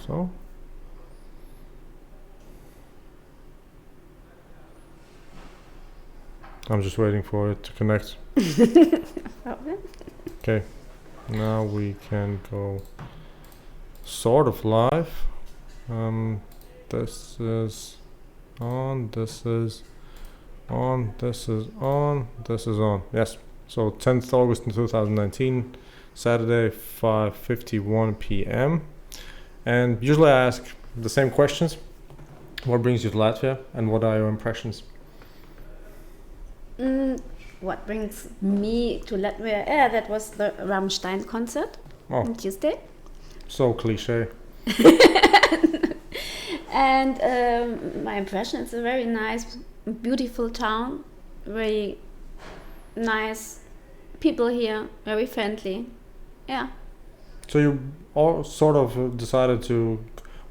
So. I'm just waiting for it to connect. Okay, now we can go sort of live. This is on, this is on, this is on, this is on. Yes, so 10th August in 2019, Saturday, 5:51 p.m. And usually I ask the same questions. What brings you to Latvia and what are your impressions? What brings me to Latvia? Yeah, that was the Rammstein concert on Tuesday. So cliche. And my impression, it's a very nice, beautiful town. Very nice people here, very friendly. Yeah. So you all sort of decided to,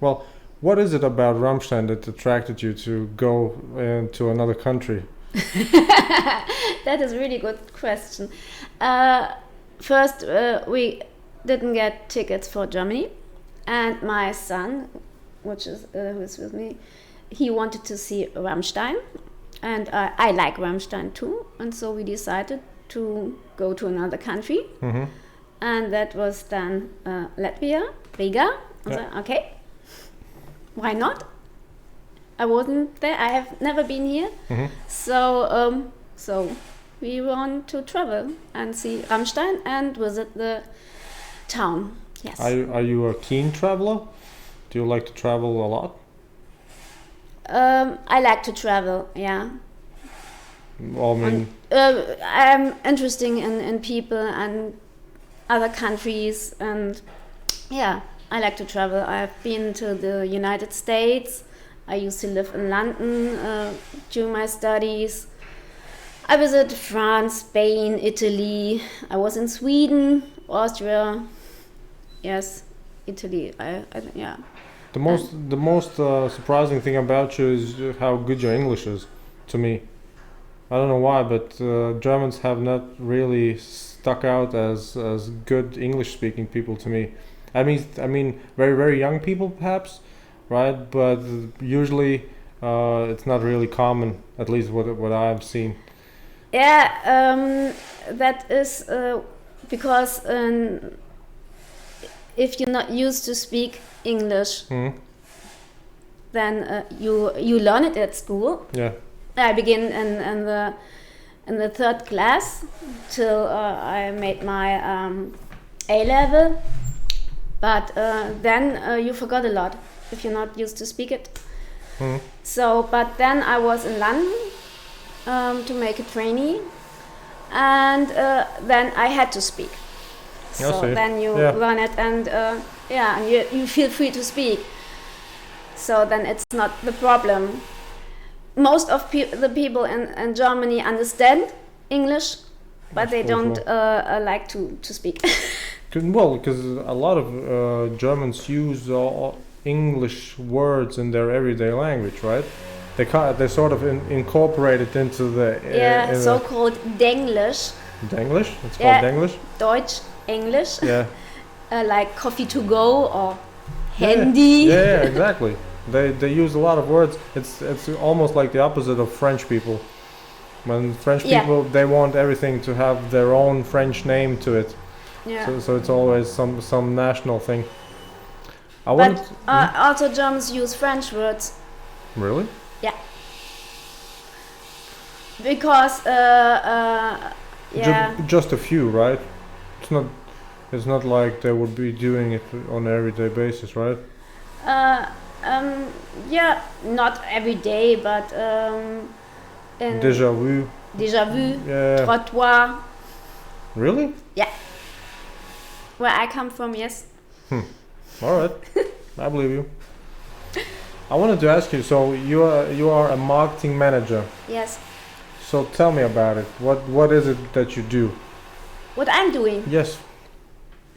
well, what is it about Rammstein that attracted you to go to another country? That is a really good question. First, we didn't get tickets for Germany, and my son, which is who is with me, he wanted to see Rammstein, and I like Rammstein too, and so we decided to go to another country, and that was then Latvia, Riga. I said, okay, why not? I wasn't there. I have never been here, so we want to travel and see Rammstein and visit the town. Yes. Are you a keen traveler? Do you like to travel a lot? I like to travel. Yeah. Well, I mean, I'm interested in people and other countries, and yeah, I like to travel. I've been to the United States. I used to live in London during my studies. I visited France, Spain, Italy. I was in Sweden, Austria. Yes, Italy. Yeah. The most surprising thing about you is how good your English is. To me, I don't know why, but Germans have not really stuck out as good English-speaking people to me. I mean, very very young people perhaps, right? But usually, it's not really common. At least what I've seen. Yeah, that is because if you're not used to speak English, then you learn it at school. Yeah. I begin in the third class till I made my A level, but then you forgot a lot if you're not used to speak it. So, but then I was in London to make a trainee, and then I had to speak. So then you learn it, and and you feel free to speak. So then it's not the problem. Most of the people in Germany understand English, but they don't like to speak. Well, because a lot of Germans use English words in their everyday language, right? They sort of incorporate it into the so-called Denglish. Denglish? It's called Denglish? Deutsch, English. Yeah. Like coffee to go or handy. Yeah, exactly. They use a lot of words. It's almost like the opposite of French people. When French people, they want everything to have their own French name to it. Yeah. So it's always some national thing. Also Germans use French words. Really? Yeah. Because just a few, right? It's not like they would be doing it on an everyday basis, right? Yeah, not every day, but in Déjà vu. Déjà vu, Yeah. trottoir. Really? Yeah. Where I come from, yes. All right, I believe you. I wanted to ask you. So you are a marketing manager. Yes. So tell me about it. What is it that you do? What I'm doing? Yes.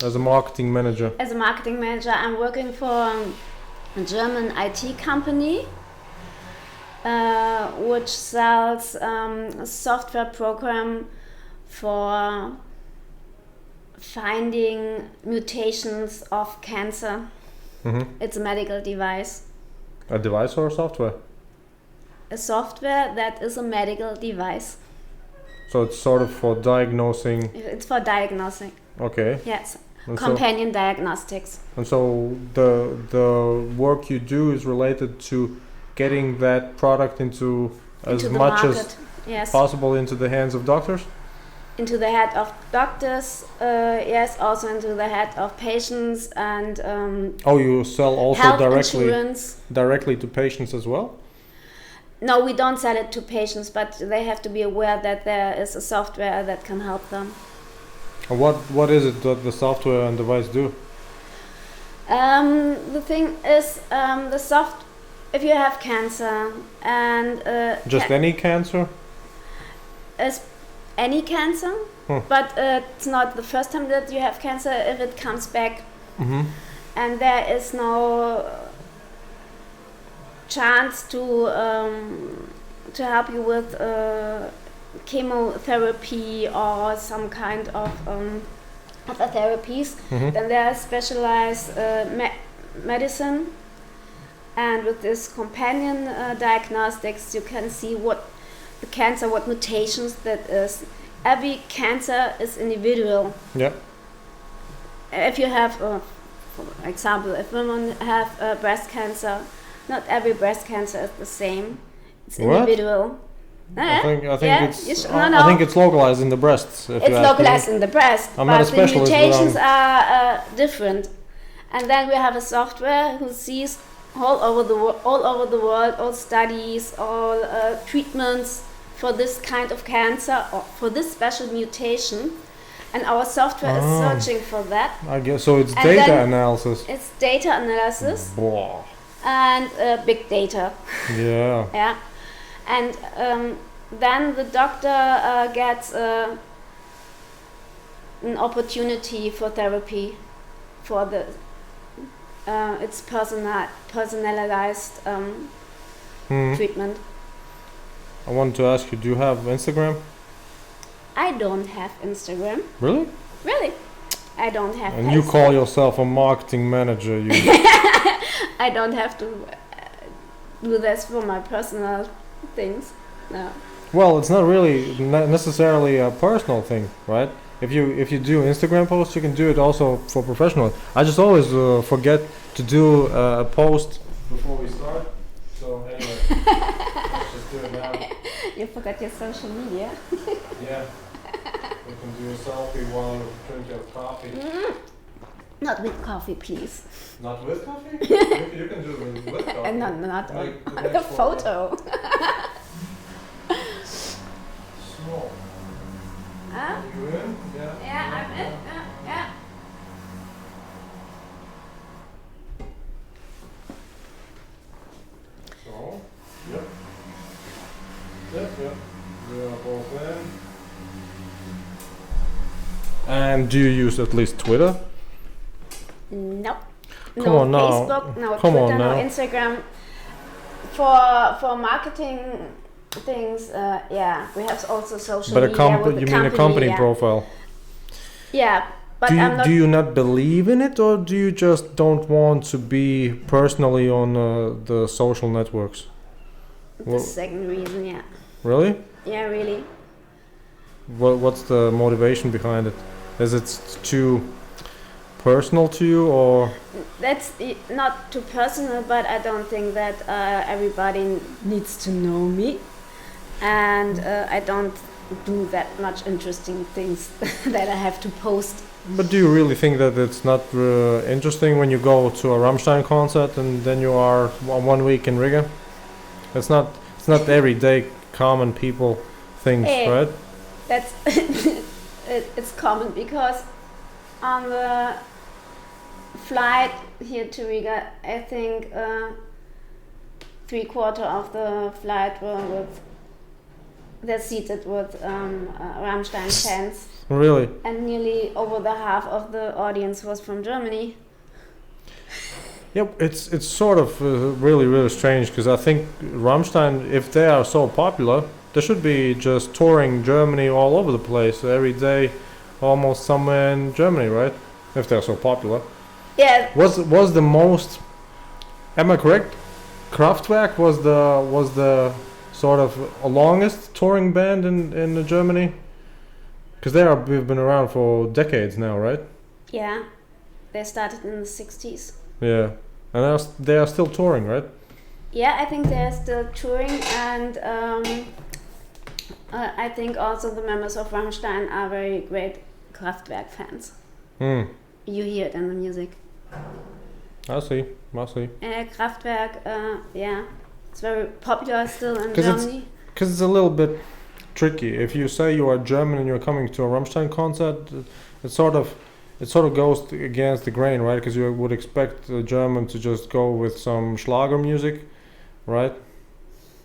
As a marketing manager. As a marketing manager, I'm working for a German IT company, which sells a software program for finding mutations of cancer. It's a medical device. A device or a software? A software that is a medical device. So it's sort of for diagnosing. It's for diagnosing. Okay. Yes. And Companion diagnostics. And so the work you do is related to getting that product into as much market. as possible into the hands of doctors? Into the head of doctors, yes, also into the head of patients and you sell also health directly insurance. Directly to patients as well? No, we don't sell it to patients, but they have to be aware that there is a software that can help them. What is it that the software and device do? The thing is, if you have cancer and just any cancer? Is any cancer, but it's not the first time that you have cancer. If it comes back, and there is no chance to help you with chemotherapy or some kind of other therapies, then there is specialized medicine, and with this companion diagnostics you can see what the cancer, what mutations that is. Every cancer is individual. Yeah. If you have, for example, if women have breast cancer, not every breast cancer is the same. It's individual. I think yeah? it's. I think it's localized in the breasts. It's localized in the breast, I'm not a but the specialist, mutations are different. And then we have a software who sees all over the world, all studies, all treatments for this kind of cancer or for this special mutation, and our software is searching for that. I guess so. It's data analysis. It's data analysis. Wow. And big data. Yeah. Yeah. And then the doctor gets an opportunity for therapy, for the it's personalized treatment. I wanted to ask you, do you have Instagram? I don't have Instagram. Really? Really? I don't have. And you call yourself a marketing manager? You. I don't have to do this for my personal things. No. Well, it's not really necessarily a personal thing, right? If you do Instagram posts, you can do it also for professional. I just always forget to do a post before we start. So anyway, let's just do it now. You forgot your social media. Yeah. You can do a selfie while you drink your coffee. Not with coffee, please. Not with coffee? You can do it with coffee. Not on the photo. So. Huh? You in? Yeah. Yeah, I'm in. Yeah. So. Yep. Yep. We are both in. And do you use at least Twitter? No. Come on now. Facebook, no Come Twitter, on no now. Instagram. For marketing things, yeah, we have also social But media. But you mean a company profile? Yeah, but do you not believe in it, or do you just don't want to be personally on the social networks? The second reason, yeah. Really? Yeah, really. What's the motivation behind it? Is it too personal to you, or? That's not too personal, but I don't think that everybody needs to know me, and I don't do that much interesting things that I have to post. But do you really think that it's not interesting when you go to a Rammstein concert and then you are 1 week in Riga? It's not everyday common people things, right? That's it's common because on the flight here to Riga, I think 3/4 of the flight they're seated with Rammstein fans. Really? And nearly over the half of the audience was from Germany. Yep, it's sort of really strange, because I think Rammstein, if they are so popular, they should be just touring Germany all over the place every day, almost somewhere in Germany, right? If they're so popular. Yeah. Was the most? Am I correct? Kraftwerk was the sort of longest touring band in Germany. Because we've been around for decades now, right? Yeah. They started in the 60s. Yeah, and they are still touring, right? Yeah, I think they're still touring, and I think also the members of Rammstein are very great Kraftwerk fans. Hmm. You hear it in the music. I see. Kraftwerk, yeah, it's very popular still in Germany. Because it's a little bit tricky. If you say you are German and you're coming to a Rammstein concert, it sort of goes against the grain, right? Because you would expect a German to just go with some Schlager music, right?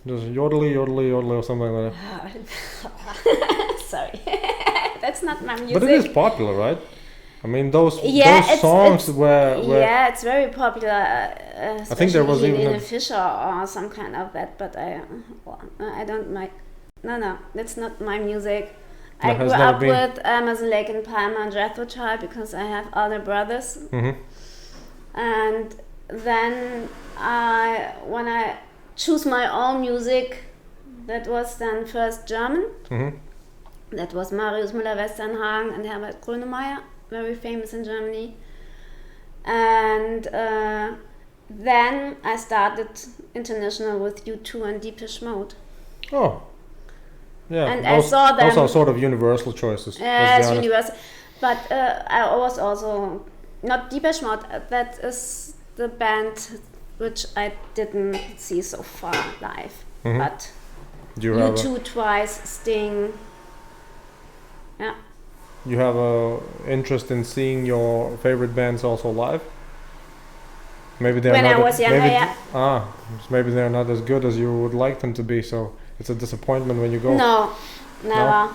Just yodely or something like that. Sorry, that's not my music. But it is popular, right? I mean, those songs where yeah, it's very popular. I think there was even a Fischer or some kind of that, but I don't like. No, that's not my music. I grew up with Amazon Lake and Palmer and Jethro Tull because I have older brothers. Mm-hmm. And then when I choose my own music, that was then first German. Mm-hmm. That was Marius Müller-Westernhagen and Herbert Grönemeyer, very famous in Germany. And then I started international with U2 and Depeche Mode. Oh. Yeah, and I saw them. Those are sort of universal choices. Yes, universal. But I was also not Depeche Mode. That is the band which I didn't see so far live. Mm-hmm. But U2 twice, Sting. Yeah. You have a interest in seeing your favorite bands also live? Maybe they're when I was younger, yeah. Maybe they're not as good as you would like them to be. So. It's a disappointment when you go. No, never.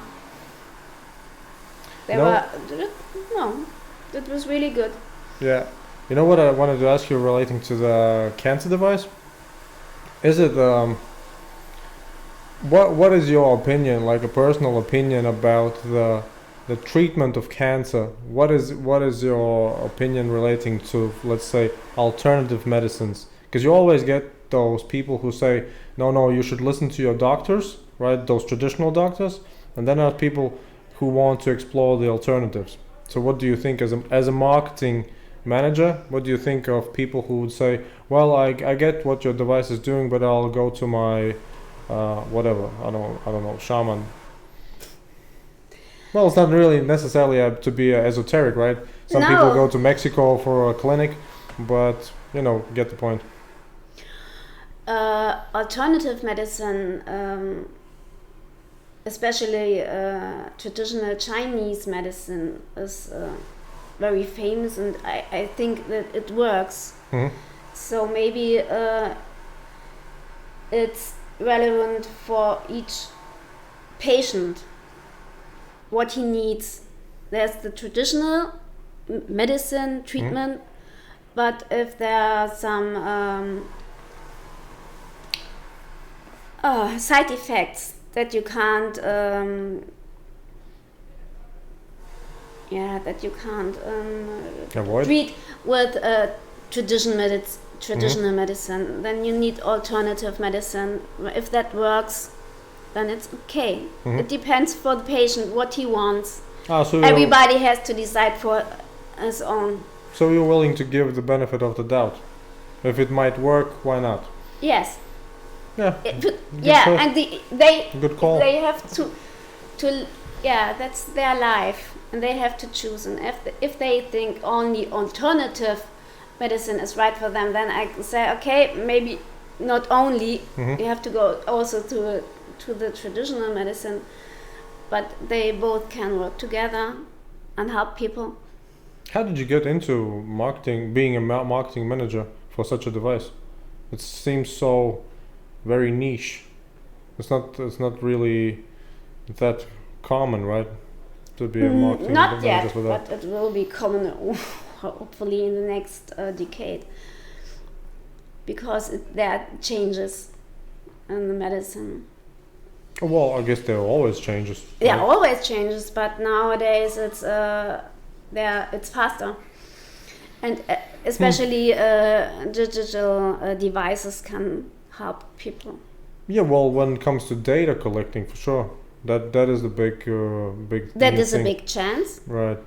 No? It was really good. Yeah. You know what I wanted to ask you relating to the cancer device? Is it what is your opinion, like a personal opinion about the treatment of cancer? What is your opinion relating to, let's say, alternative medicines? Because you always get those people who say, no, you should listen to your doctors, right? Those traditional doctors. And then there are people who want to explore the alternatives. So what do you think as a marketing manager? What do you think of people who would say, well, I get what your device is doing, but I'll go to my whatever, I don't know, shaman. Well, it's not really necessarily to be esoteric, right? Some people go to Mexico for a clinic, but get the point. Alternative medicine, especially traditional Chinese medicine, is very famous, and I think that it works. Mm-hmm. So maybe it's relevant for each patient, what he needs. There's the traditional medicine treatment, but if there are some side effects that you can't avoid, treat with traditional medicine, then you need alternative medicine. If that works, then it's okay. Mm-hmm. It depends for the patient what he wants. So everybody has to decide for his own. So you're willing to give the benefit of the doubt. If it might work, why not? Yes. Yeah. And they good call. They have to that's their life, and they have to choose. And if they think only alternative medicine is right for them, then I say, okay, maybe not only you have to go also to the traditional medicine, but they both can work together and help people. How did you get into marketing, being a marketing manager for such a device? It seems so very niche. It's not really that common, right? To be a marketing not manager yet, for that. but it will be common hopefully in the next decade, because there are changes in the medicine. Well, I guess there are always changes. Yeah, always changes, but nowadays it's faster. And especially digital devices can help people. Yeah, well, when it comes to data collecting, for sure, that is the big That new is a thing. big chance. Right.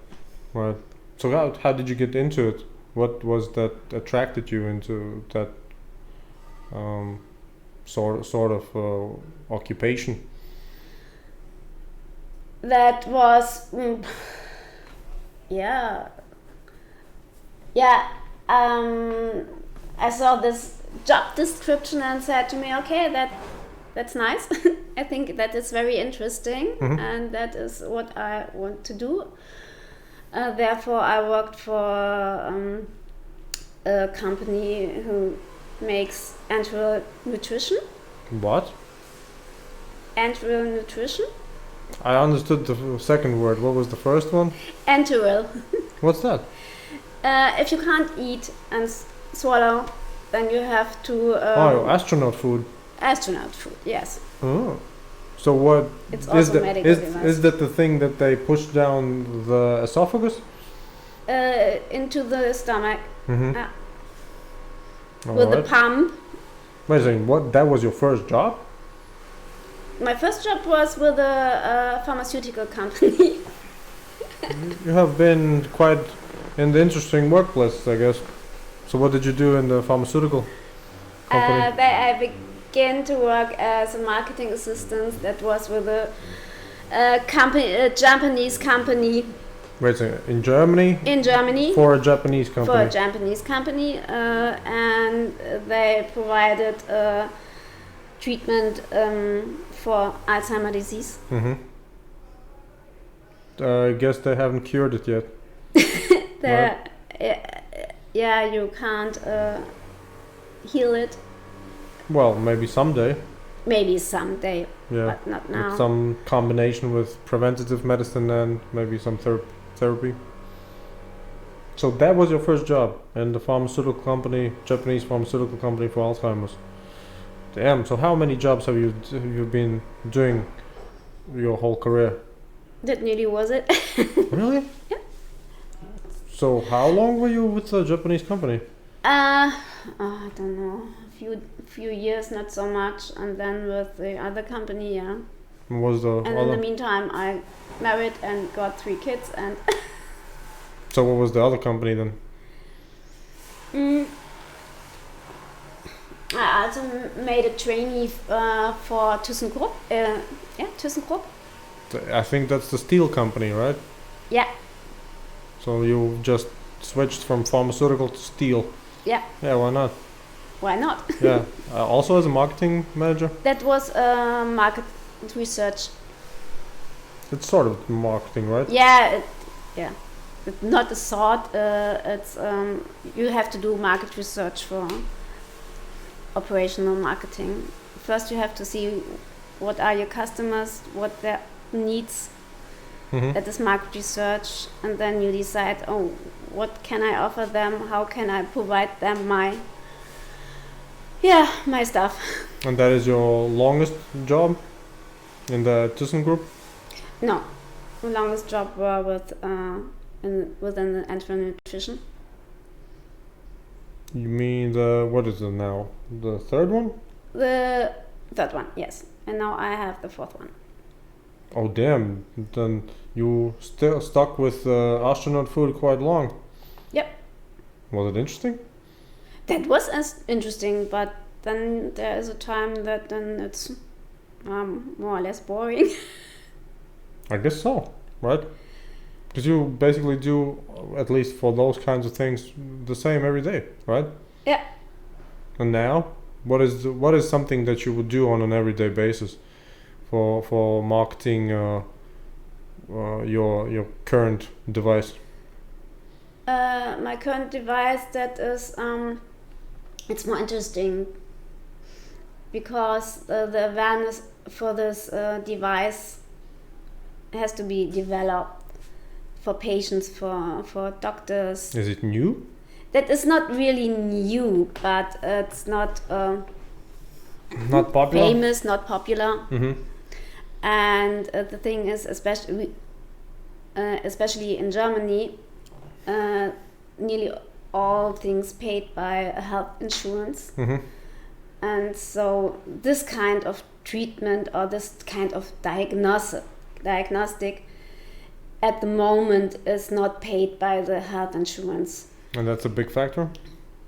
So how did you get into it? What was that attracted you into that sort of occupation? That was yeah. I saw this job description and said to me, okay, that's nice. I think that is very interesting, Mhm. and that is what I want to do. Therefore, I worked for a company who makes enteral nutrition. What? Enteral nutrition? I understood the second word. What was the first one? Enteral. What's that? If you can't eat and swallow, then you have to. Astronaut food. Astronaut food, yes. Oh. So what It's is also that? medical device. Is that the thing that they push down the esophagus? Into the stomach Mm-hmm. with the pump. Wait a second. What? That was your first job? My first job was with a pharmaceutical company. You have been quite in the interesting workplace, I guess. So what did you do in the pharmaceutical company? There I began to work as a marketing assistant. That was with a Japanese company Wait a second. In Germany? in Germany. For a Japanese company. For a Japanese company, and they provided treatment for Alzheimer's disease. Mm-hmm. I guess they haven't cured it yet. Yeah, you can't heal it. Well, maybe someday. Maybe someday, Yeah. but not now. With some combination with preventative medicine and maybe some therapy. So that was your first job in the pharmaceutical company, Japanese pharmaceutical company for Alzheimer's. Damn. So how many jobs have you been doing your whole career? That nearly was it. Really? Yeah. So how long were you with the Japanese company? I don't know, few years, not so much, and then with the other company, yeah. Was the And in the meantime, I married and got 3 kids, and So what was the other company then? I also made a trainee for ThyssenKrupp. ThyssenKrupp. I think that's the steel company, right? Yeah. So you just switched from pharmaceutical to steel. Yeah. Yeah, why not? Why not? Yeah. Also as a marketing manager? That was market research. It's sort of marketing, right? Yeah. It's not a sort. It's you have to do market research for operational marketing. First, you have to see what are your customers, what their needs. Mm-hmm. That is market research, and then you decide, oh, what can I offer them? How can I provide them my stuff? And that is your longest job in the ThyssenKrupp? No, the longest job were within the enteral nutrition. You mean what is it now? The third one? The third one, yes, and now I have the fourth one. Oh damn! Then you still stuck with astronaut food quite long. Yep. Was it interesting? That was as interesting, but then there is a time that then it's more or less boring. I guess so, right? Because you basically do, at least for those kinds of things, the same every day, right? Yeah. And now, what is something that you would do on an everyday basis for marketing your current device? My current device, that is it's more interesting because the awareness for this device has to be developed for patients, for doctors. Is it new? That is not really new, but it's not Not popular? famous, not popular. Mm-hmm. And the thing is, especially in Germany, nearly all things paid by a health insurance. Mm-hmm. And so this kind of treatment or this kind of diagnostic at the moment is not paid by the health insurance. And that's a big factor?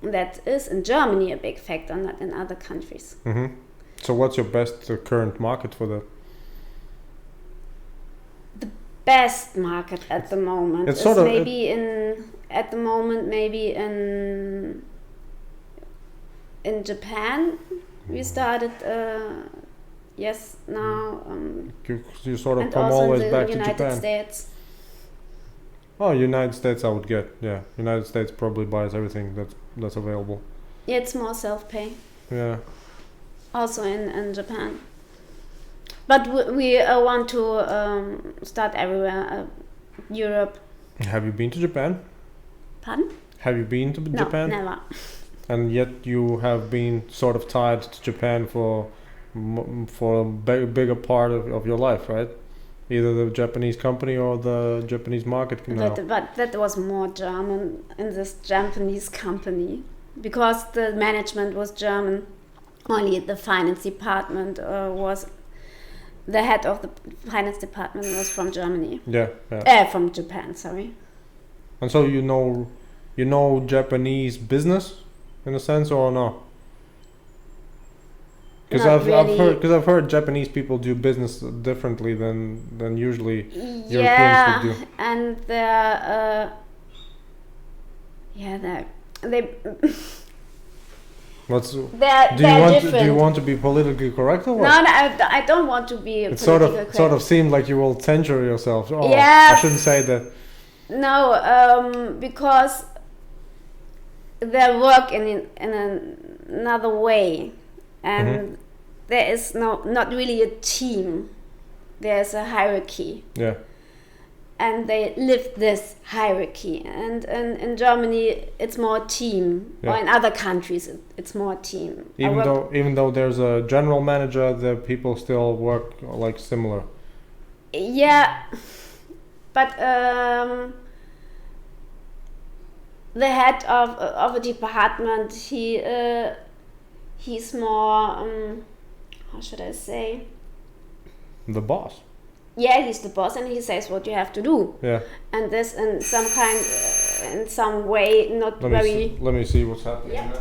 That is in Germany a big factor, not in other countries. Mm-hmm. So what's your best current market for that? The best market at the moment It's is sort of maybe in Japan. We started now you sort of and come also always in the back to United Japan. States. Oh, United States I would get. Yeah, United States probably buys everything that's available. Yeah, it's more self-pay. Yeah. Also in Japan. But we want to start everywhere. Europe. Have you been to Japan? Pardon? Have you been to Japan? No, never. And yet you have been sort of tied to Japan for a bigger part of your life, right? Either the Japanese company or the Japanese market now. But that was more German in this Japanese company because the management was German. Only the finance department was the head of the finance department was from Germany. Yeah. From Japan, sorry. And so you know Japanese business in a sense or no? Because I've heard Japanese people do business differently than usually Europeans would do. And they Do you want to be politically correct or what? No, I don't want to be it politically correct. sort of seemed like you will censure yourself. Oh, yeah. I shouldn't say that. No, because they work in another way, and there is not really a team. There's a hierarchy. Yeah. And they live this hierarchy, and in Germany it's more team, or in other countries it's more team. Even though there's a general manager, the people still work like similar. Yeah, but the head of a department, he's more how should I say? The boss. Yeah, he's the boss, and he says what you have to do. Yeah. And this in some way, not very. Let me see what's happening. Yeah.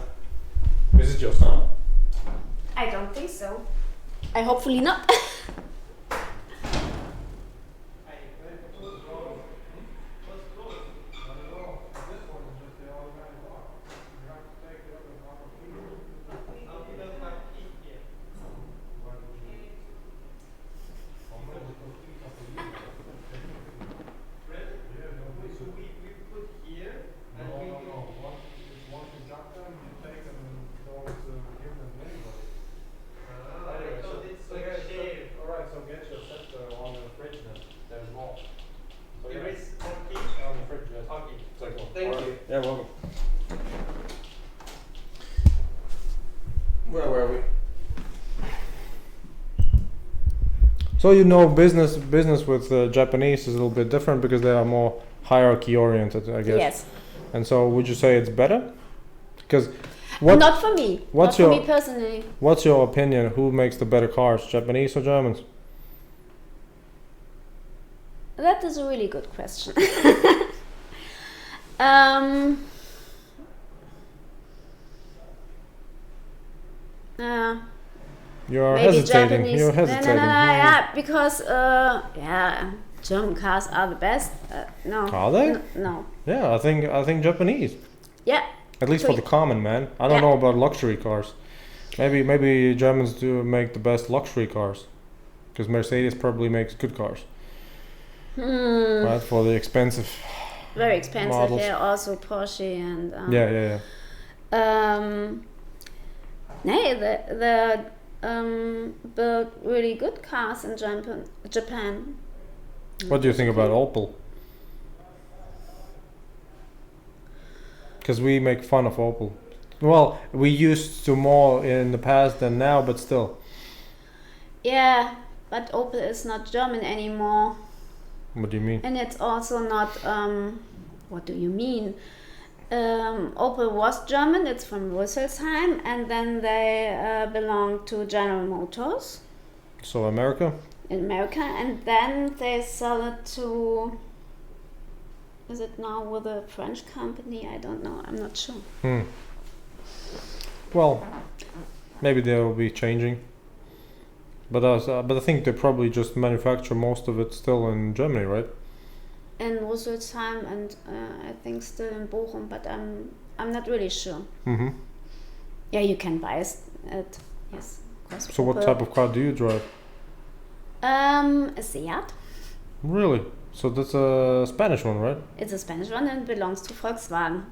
Is it your son? I don't think so. I hopefully not. Yeah, welcome. Where were we? So business with Japanese is a little bit different because they are more hierarchy oriented, I guess. Yes. And so, would you say it's better? Because not for me. Not for me personally. What's your opinion? Who makes the better cars, Japanese or Germans? That is a really good question. You're hesitating. Japanese. You're hesitating. No, yeah, because German cars are the best. No. Are they? No. Yeah, I think Japanese. Yeah. At least for the common man. I don't know about luxury cars. Maybe Germans do make the best luxury cars, because Mercedes probably makes good cars. Right, for the expensive. Very expensive. Models. Yeah, also Porsche and. Yeah. They build really good cars in Japan. What do you think about Opel? Because we make fun of Opel. Well, we used to more in the past than now, but still. Yeah, but Opel is not German anymore. What do you mean? And it's also not. What do you mean? Opel was German. It's from Rüsselsheim, and then they belonged to General Motors So America? in America, and then they sell it to. Is it now with a French company? I don't know. I'm not sure. Well, maybe they will be changing. But I think they probably just manufacture most of it still in Germany, right? In Rüsselsheim and I think still in Bochum, but I'm not really sure. Mm-hmm. Yeah, you can buy it. Yes, of course. So what type of car do you drive? A Seat. Really? So that's a Spanish one, right? It's a Spanish one and belongs to Volkswagen.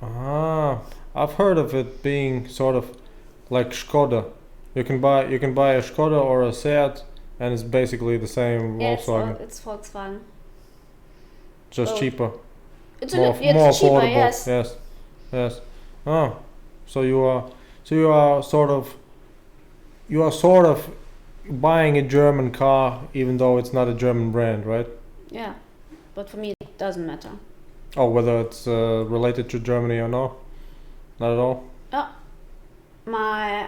Ah, I've heard of it being sort of like Skoda. You can buy a Skoda or a Seat, and it's basically the same Volkswagen, It's Volkswagen. just cheaper, It's more cheaper, affordable. yes. Yes. Oh, so you are sort of buying a German car, even though it's not a German brand, right? Yeah, but for me it doesn't matter. Oh, whether it's related to Germany or not at all. Oh, my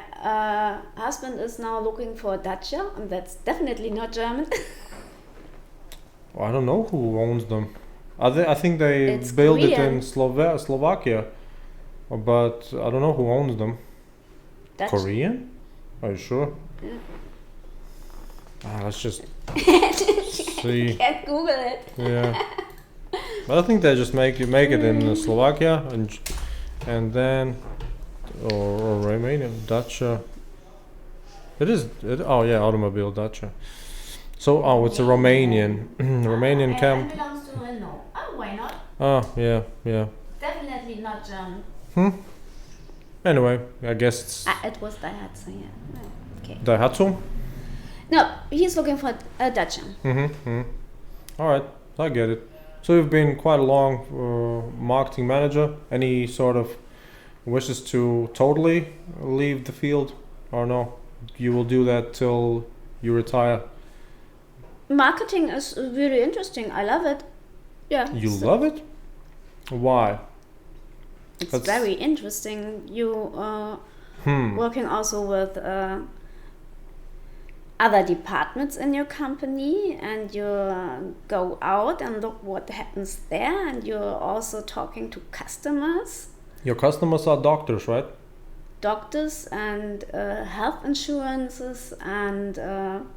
husband is now looking for a Dacia, and that's definitely not German. I don't know who owns them. I think they It's build it Korean. in Slovakia, but I don't know who owns them. Dacia. Korean? Are you sure? Yeah. Let's just see. Can't Google it. Yeah, but I think they just make it in Slovakia and then or Romania, Dacia. It is. Oh yeah, automobile Dacia. So it's a Romanian Romanian And camp. belongs to Renault. Oh, why not? Oh yeah. Definitely not German. Anyway, I guess it's It was Daihatsu, yeah. Oh, okay. Daihatsu. No, he's looking for a Dacia. All right, I get it. So you've been quite a long marketing manager. Any sort of wishes to totally leave the field, or no? You will do that till you retire. Marketing is really interesting. I love it. Yeah. You love it? Why? It's That's- very interesting. You working also with other departments in your company, and you go out and look what happens there, and you're also talking to customers, Your customers are doctors, right? doctors, and health insurances, and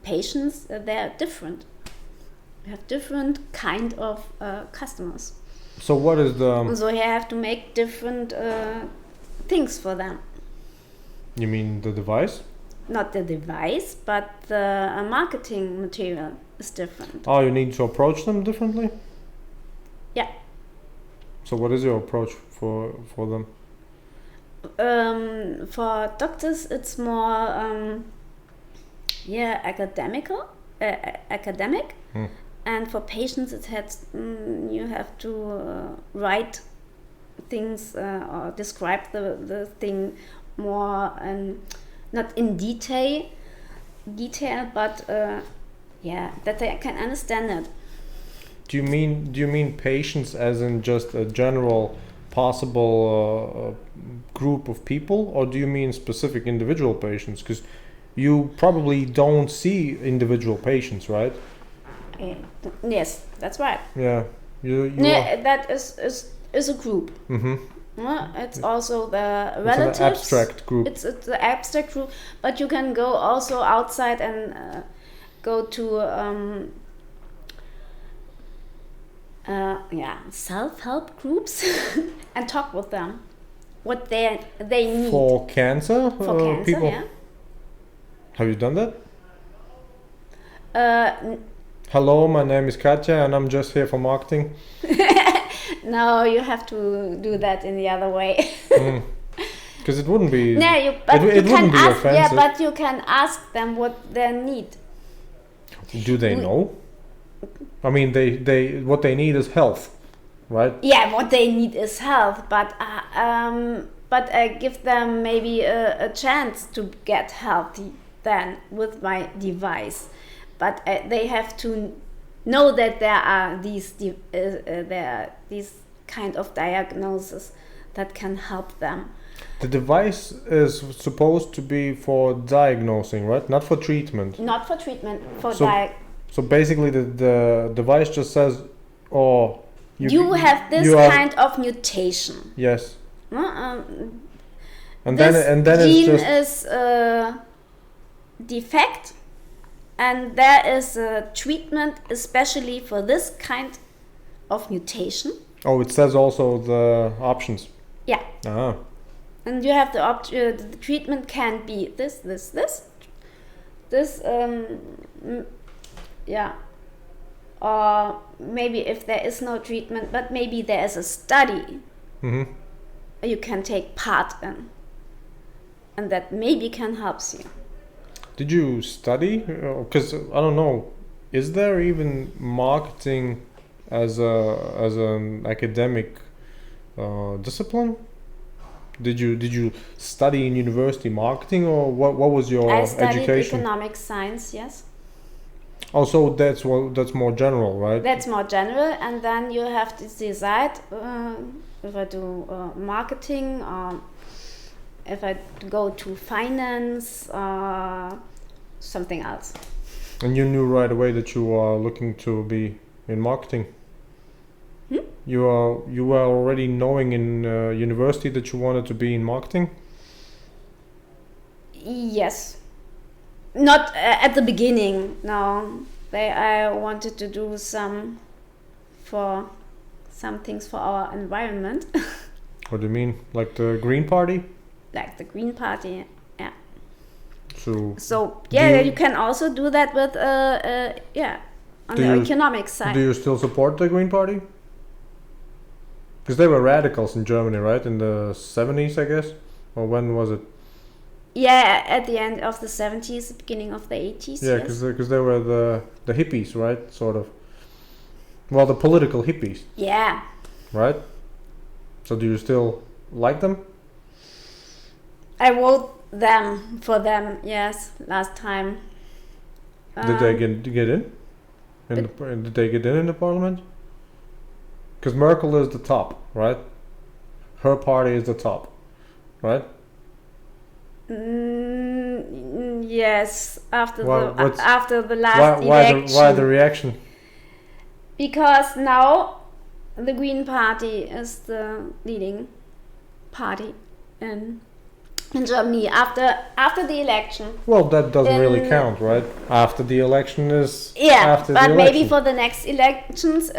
patients. They're different. You have different kind of customers, So what is the? so you have to make different things for them. You mean the device? Not the device, but the marketing material is different. Oh, you need to approach them differently. Yeah. So what is your approach for them? For doctors, it's more academic, and for patients, it has you have to write things or describe the thing more not in detail, but that they can understand it. Do you mean patients as in just a general possible group of people, or do you mean specific individual patients? Because you probably don't see individual patients, right? Yes, that's right. Yeah. You Yeah, that is a group. Mm-hmm. It's also the It's relatives. an abstract group. It's the abstract group, but you can go also outside and go to self-help groups and talk with them what they need For cancer, for cancer. people. Yeah. Have you done that? Uh, Hello, my name is Katja, and I'm just here for marketing. no, you have to do that in the other way. Because it wouldn't be. No, you wouldn't can be ask. Yeah, offensive. but you can ask them what they need. Do they know? I mean, they what they need is health, right? Yeah, what they need is health, but I give them maybe a chance to get healthy then with my device, but they have to know that there are these kind of diagnosis that can help them. The device is supposed to be for diagnosing, right? Not for treatment. Not for treatment, for So basically, the device just says, "Oh, you have this kind of mutation." Yes. And this then gene it's just is defect, and there is a treatment especially for this kind of mutation. Oh, it says also the options. Yeah. Ah. And you have the treatment can be this, yeah. Or maybe if there is no treatment, but maybe there is a study you can take part in, and that maybe can help you. Did you study? Because I don't know, is there even marketing as an academic discipline? Did you study in university marketing, or what was your education? I studied economic science, yes. Oh, so that's more general, right? That's more general, and then you have to decide if I do marketing or if I go to finance or something else. And you knew right away that you are looking to be in marketing. You were already knowing in university that you wanted to be in marketing? Yes. Not at the beginning, no. I wanted to do some things for our environment. What do you mean? Like the Green Party? Like the Green Party, yeah. So yeah, you can also do that with on the economic side. Do you still support the Green Party? Because they were radicals in Germany, right? In the 70s, I guess? Or when was it? Yeah, at the end of the 70s, beginning of the 80s. Yeah, because they were the hippies, right? Sort of. Well, the political hippies. Yeah. Right? So do you still like them? I vote for them, yes, last time. Did they get in? Did they get in the parliament? Because Merkel is the top, right? Her party is the top, right? Yes, after the last election. Why the reaction? Because now the Green Party is the leading party in Germany after the election. Well, that doesn't really count, right? After the election is after the election. But maybe for the next elections.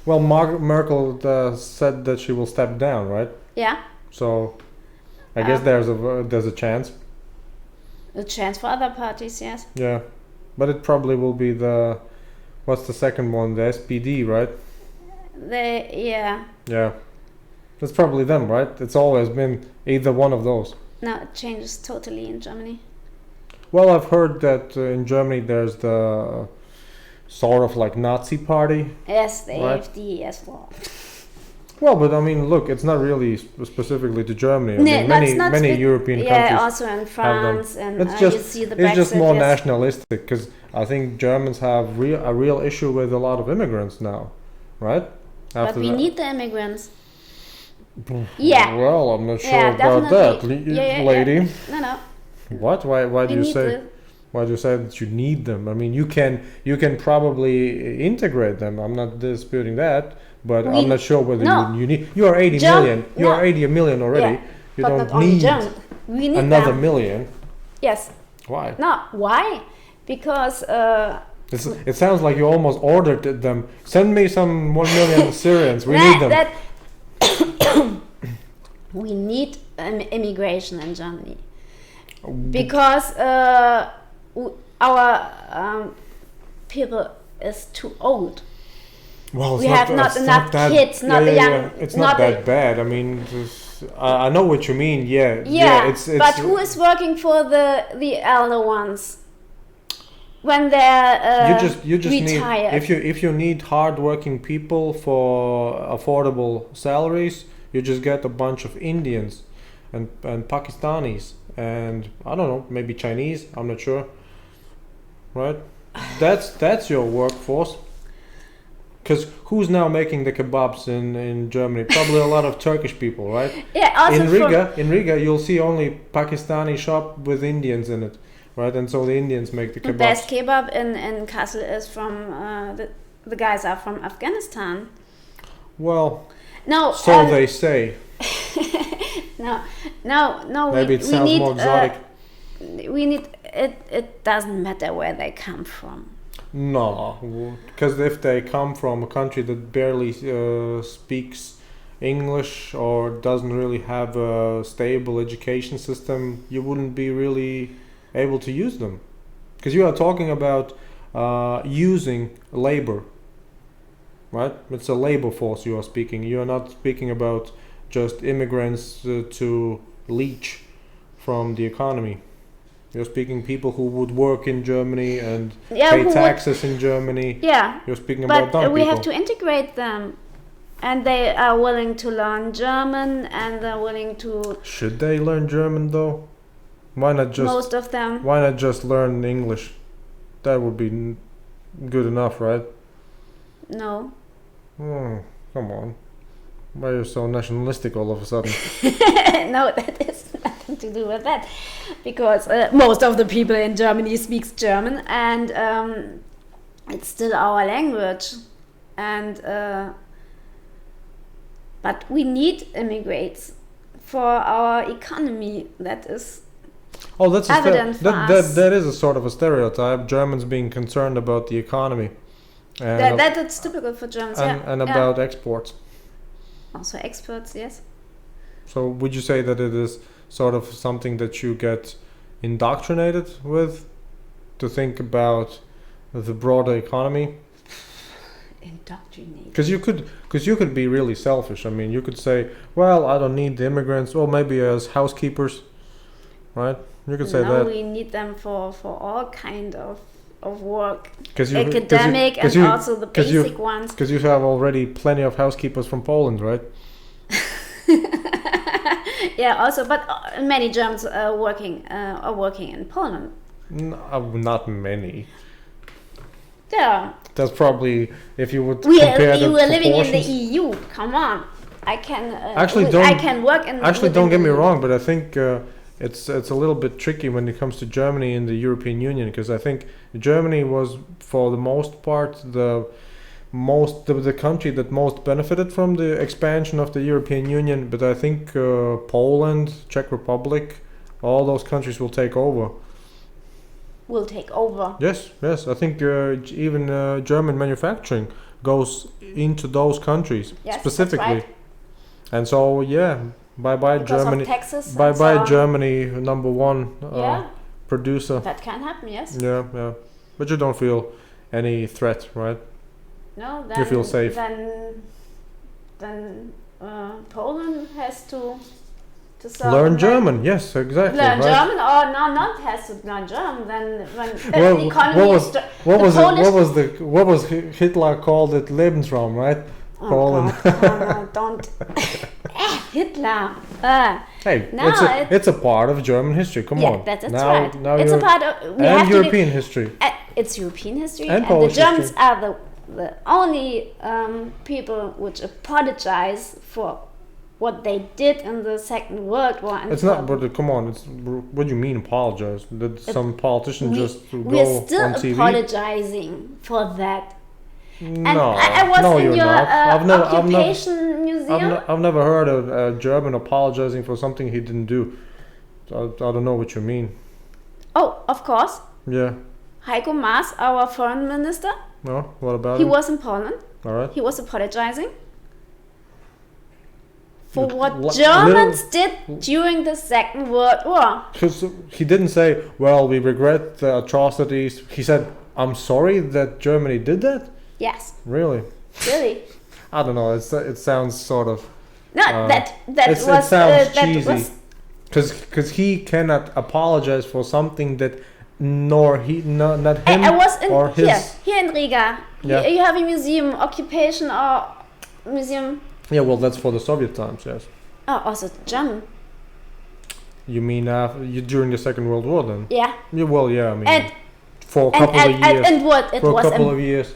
Well, Merkel said that she will step down, right? Yeah. So, I guess there's a chance. A chance for other parties, yes. Yeah, but it probably will be what's the second one? The SPD, right? Yeah. Yeah, that's probably them, right? It's always been either one of those. No, it changes totally in Germany. Well, I've heard that in Germany there's the sort of like Nazi party. Yes, the right? AfD as well. Well, but I mean, look, it's not really specifically to Germany. I mean, many European countries. Yeah, also in France, and it's just, you see the Brexit. It's just more nationalistic, because I think Germans have a real issue with a lot of immigrants now, right? But we need the immigrants. Yeah. Well, I'm not sure about that, lady. No. What? Why do you say? Why do you say that you need them? I mean, you can probably integrate them. I'm not disputing that, but I'm not sure whether you need. You are 80 million. You are 80 million already. Yeah, you don't need we need another million. Yes. Why? No, why? Because it sounds like you almost ordered them. Send me some 1 million Syrians. We need them. We need immigration in Germany because our people is too old. Well, we have not enough kids, not the young. It's not that bad. I mean, I know what you mean. Yeah. It's but who is working for the elder ones when they're you just retired? Need if you need hardworking people for affordable salaries, you just get a bunch of Indians and Pakistanis and I don't know, maybe Chinese. I'm not sure. Right? That's your workforce. Because who's now making the kebabs in Germany? Probably a lot of Turkish people, right? Yeah, also In Riga, you'll see only Pakistani shop with Indians in it, right? And so the Indians make the the kebabs. best kebab in Kassel is from the guys are from Afghanistan. Well, No, so they say. no. Maybe it sounds more exotic. We need it. It doesn't matter where they come from. No, because if they come from a country that barely speaks English or doesn't really have a stable education system, you wouldn't be really able to use them. Because you are talking about using labor, right? It's a labor force you are speaking. You are not speaking about just immigrants to leech from the economy. You're speaking people who would work in Germany and pay taxes in Germany. Yeah. You're speaking about dumb But we people. have to integrate them. And they are willing to learn German and they're willing to... Should they learn German though? Why not just... Most of them. Why not just learn English? That would be good enough, right? No. Oh, come on. Why are you so nationalistic all of a sudden? No, that is nothing to do with that. Because most of the people in Germany speaks German and it's still our language. And but we need immigrants for our economy. That is evident for us. That is a sort of a stereotype. Germans being concerned about the economy. And That's typical for Germans, and about exports. Also experts, yes. So would you say that it is sort of something that you get indoctrinated with to think about the broader economy? Indoctrinated. Because you could be really selfish. I mean, you could say, well, I don't need the immigrants. Well, maybe as housekeepers, right? You could say that. No, we need them for all kind of work. Academic and also the basic ones. Because you have already plenty of housekeepers from Poland, right? Yeah, also, but many Germans are working in Poland. Not many. Yeah. That's probably, if you would We compare the were living in the proportions. EU. Come on, I can work in. Actually, don't get me wrong, but I think it's a little bit tricky when it comes to Germany in the European Union, because I think Germany was, for the most part, the country that most benefited from the expansion of the European Union. But I think Poland, Czech Republic, all those countries will take over. Will take over. Yes. I think even German manufacturing goes into those countries, yes, specifically. That's right. And so, bye Germany. Texas. Bye Germany, number one producer. That can happen, yes. Yeah. But you don't feel any threat, right? No, then you feel safe. Then Poland has to learn German. Yes, exactly. Learn right? German, or not has to learn German. Then when the economy what was Hitler called it? Lebensraum, right? Oh Poland. God, no, don't. Hitler. Hey, no, it's a part of German history. Come on. That's now, right. Now it's a part of European history. It's European history, and the Germans history. are the only people which apologize for what they did in the Second World War. And it's not, but come on, what do you mean apologize? Did some politician just go we're still on TV? Apologizing for that. No, and I was no, in you're your not. occupation museum. I've never heard a German apologizing for something he didn't do. I don't know what you mean. Oh, of course. Yeah. Heiko Maas, our foreign minister. No, what about He him? was in Poland. All right. He was apologizing for what Germans did during the Second World War. He didn't say, well, we regret the atrocities. He said, I'm sorry that Germany did that? Yes. Really? Really? I don't know. It sounds sort of... No, that it sounds cheesy. Because he cannot apologize for something that not him I was or his... Here in Riga. Yeah. You have a museum, occupation or museum. Yeah, well, that's for the Soviet times, yes. Oh, also German. You mean during the Second World War then? Yeah. Yeah, well, yeah, I mean... And for a couple of years. And what? It for was a couple of years.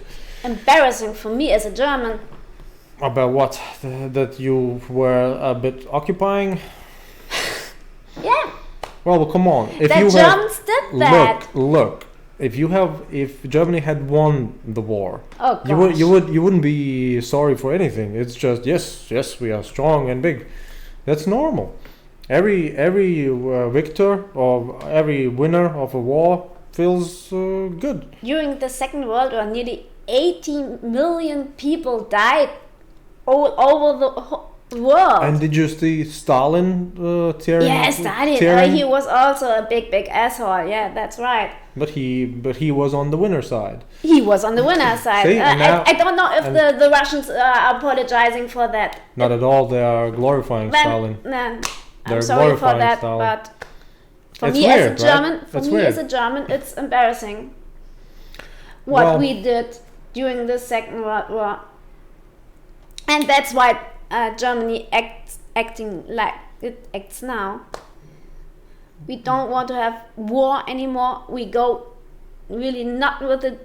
embarrassing for me as a German. About what? That you were a bit occupying? Yeah. Well, come on. If The you Germans did that. Look. If Germany had won the war, Oh gosh. you wouldn't be sorry for anything. It's just yes, we are strong and big. That's normal. Every victor or every winner of a war feels good. During the Second World War, nearly 80 million people died all over the world. And did you see Stalin tearing? Yeah, Stalin. tearing? He was also a big asshole. Yeah, that's right. But he was on the winner side. He was on the winner's side. See, and now- I don't know if the Russians are apologizing for that. Not at all. They are glorifying Stalin. I'm They're sorry for glorifying that, Stalin. but for It's me weird, as a German, right? It's weird. it's embarrassing what Well- we did during the Second World War, and that's why Germany acting like it acts now. We don't want to have war anymore. We go really not with the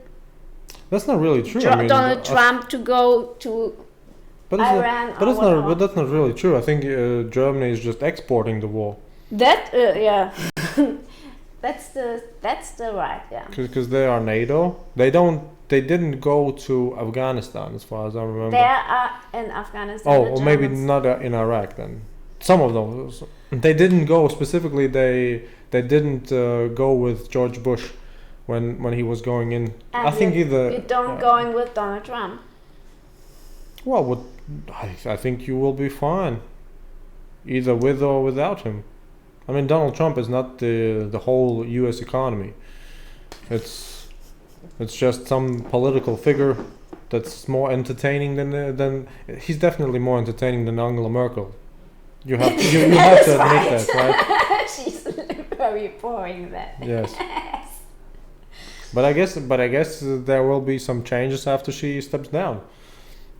That's not really true. Donald Trump to go to But Iran but or it's not. whatever. But that's not really true. I think Germany is just exporting the war that. Yeah, that's the right. Yeah. because they are NATO. They didn't go to Afghanistan, as far as I remember. There are in Afghanistan. Oh, the or maybe Germans. not in Iraq then. Some of them. They didn't go specifically. They didn't go with George Bush when he was going in. And I think you either. don't going with Donald Trump. Well, I think you will be fine, either with or without him. I mean, Donald Trump is not the whole U.S. economy. It's just some political figure that's more entertaining than he's definitely more entertaining than Angela Merkel. You have you have to admit that, right? She's very boring. That. Yes. But I guess there will be some changes after she steps down.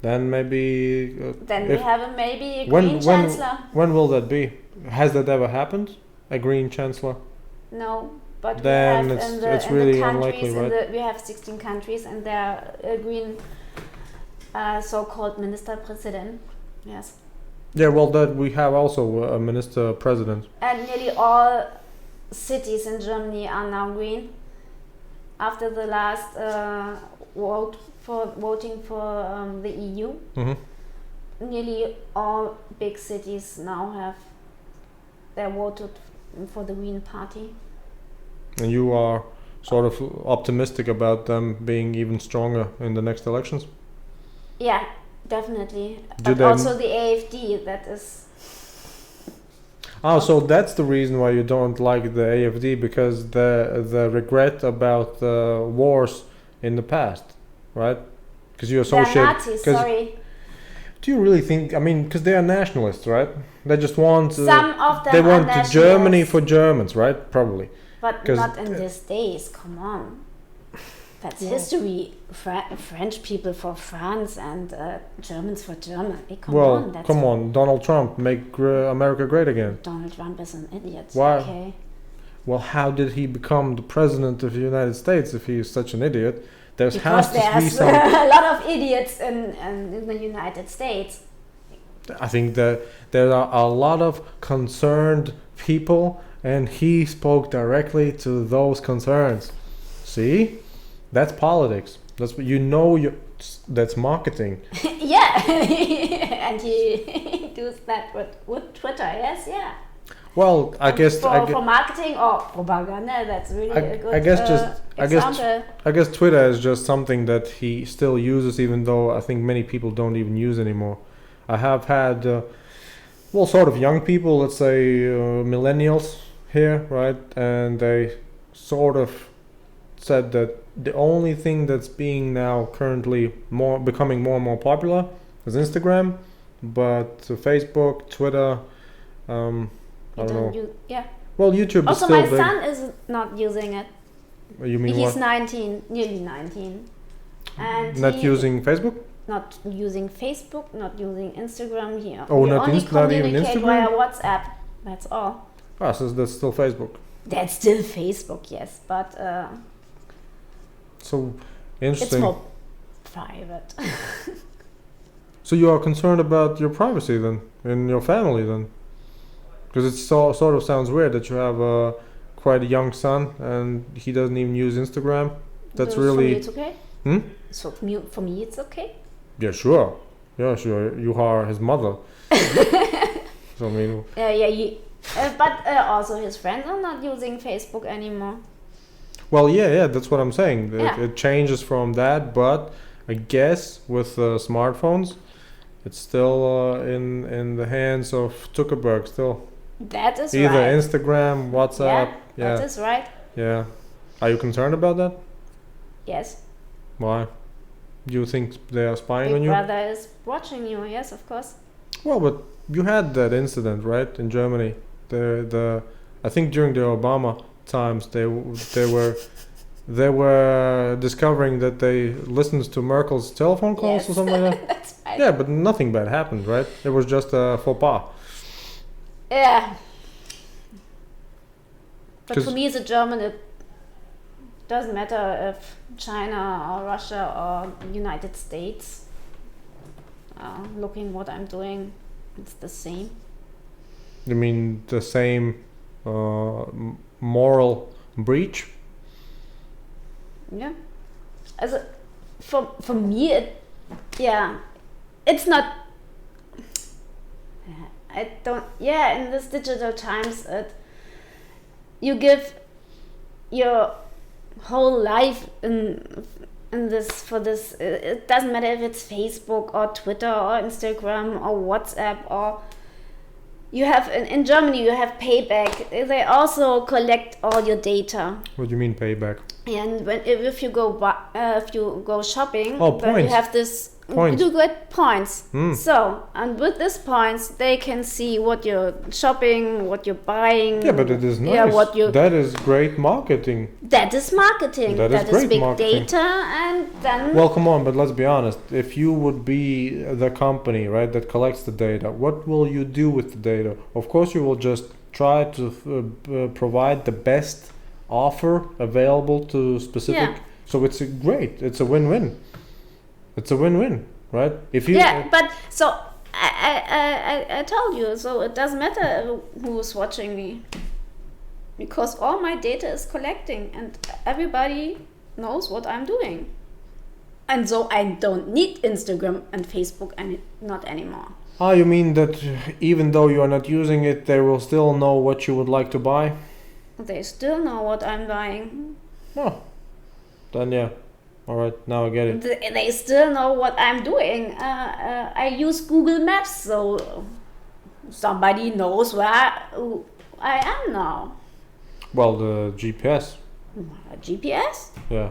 Then maybe. Then we if- have a maybe green chancellor. When will that be? Has that ever happened? A green chancellor? No, but Then we have it's in really the countries, unlikely, right? we have 16 countries, and there are a green, so-called minister president. Yes, Yeah, well, that we have also a minister president. and nearly all cities in Germany are now green. After the last voting for the EU, Hmm. nearly all big cities now have voted for the Green Party. And you are sort of optimistic about them being even stronger in the next elections? Yeah, definitely. Do But they- also the AfD, that is. Oh, so that's the reason why you don't like the AfD, because the regret about wars in the past, right? Because you They're associate. Nazis, 'cause sorry. do you really think? I mean, because they are nationalists, right? They just want. Some of them they are want Germany nationalists, for Germans, right? Probably. but 'cause- not in these days. Come on, that's history. French people for France and Germans for Germany. Come Well, on, that's come on, Donald Trump, make America great again. Donald Trump is an idiot. Why? Okay. Well, how did he become the president of the United States if he is such an idiot? There has Because to be there's some. a lot of idiots in the United States. I think that there are a lot of concerned people, and he spoke directly to those concerns. See, that's politics. That's what you know. That's marketing. Yeah, and he does that with Twitter. Yes, yeah. Well, I guess for marketing or propaganda, that's really a good example. I guess Twitter is just something that he still uses, even though I think many people don't even use anymore. I have had, sort of young people, let's say millennials here, right? And they sort of said that the only thing that's being now currently becoming more and more popular is Instagram, but Facebook, Twitter, I don't know. Yeah. Well, YouTube Also, is still my big. son is not using it. You mean He's what? 19, nearly 19, and Not he- using Facebook? not using Facebook, not using Instagram. Here, Oh, we not only not even communicate Instagram? via WhatsApp. That's all. Ah, so that's still Facebook. That's still Facebook, yes, but So it's interesting. more private. So you are concerned about your privacy then, in your family then? Because it sort of sounds weird that you have a quite a young son and he doesn't even use Instagram. That's So really... for me it's okay. Hmm? So for me it's okay. Yeah, sure. Yeah, sure. You are his mother. So I mean... But also his friends are not using Facebook anymore. Well, yeah, that's what I'm saying. Yeah. It changes from that, but I guess with smartphones, it's still in the hands of Zuckerberg still. That is Either right. Instagram, WhatsApp. Yeah. That is right. Yeah. Are you concerned about that? Yes. Why? Do you think they are spying Big on you? Brother is watching you. Yes, of course. Well, but you had that incident, right, in Germany. I think during the Obama times they were discovering that they listened to Merkel's telephone calls or something like that. That's right. Yeah, but nothing bad happened, right? It was just a faux pas. Yeah. But 'Cause- for me as a German, it doesn't matter if China or Russia or United States are looking what I'm doing. It's the same. You mean the same moral breach? Yeah. As a, for me, it's not. I don't. Yeah, in this digital times, you give your whole life in this for this. It doesn't matter if it's Facebook or Twitter or Instagram or WhatsApp or. You have in Germany you have payback. They also collect all your data. What do you mean payback? And if you go shopping, Oh, then you points. have this. Points. You get points. Mm. So and with these points, they can see what you're shopping, what you're buying. Yeah, but it is nice. Yeah, what you. That is great marketing. That is marketing. That is great big marketing. data, and then. Well, come on, but let's be honest. If you would be the company, right, that collects the data, what will you do with the data? Of course, you will just try to provide the best offer available to specific. Yeah. So it's great. It's a win-win. It's a win-win, right? If you. Yeah, but so I told you. So it doesn't matter who's watching me, because all my data is collecting, and everybody knows what I'm doing. And so I don't need Instagram and Facebook not anymore. Ah, you mean that even though you are not using it, they will still know what you would like to buy? They still know what I'm buying. Oh, then yeah. All right, now I get it. They still know what I'm doing. I use Google Maps, so somebody knows where I am now. Well, the GPS. GPS? Yeah.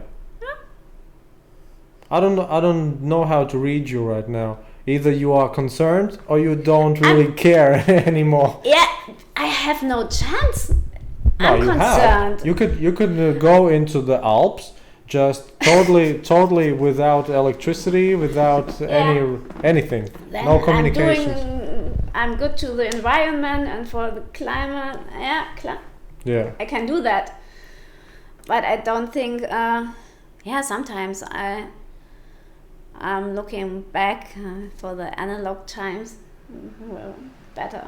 I don't know how to read you right now. Either you are concerned or you don't really care anymore. Yeah, I have no chance. No, I'm you concerned. have. You could go into the Alps, just totally without electricity, without anything, Then no communications. I'm good to the environment and for the climate. Yeah. I can do that. But I don't think. Sometimes I'm looking back for the analog times. Well, better.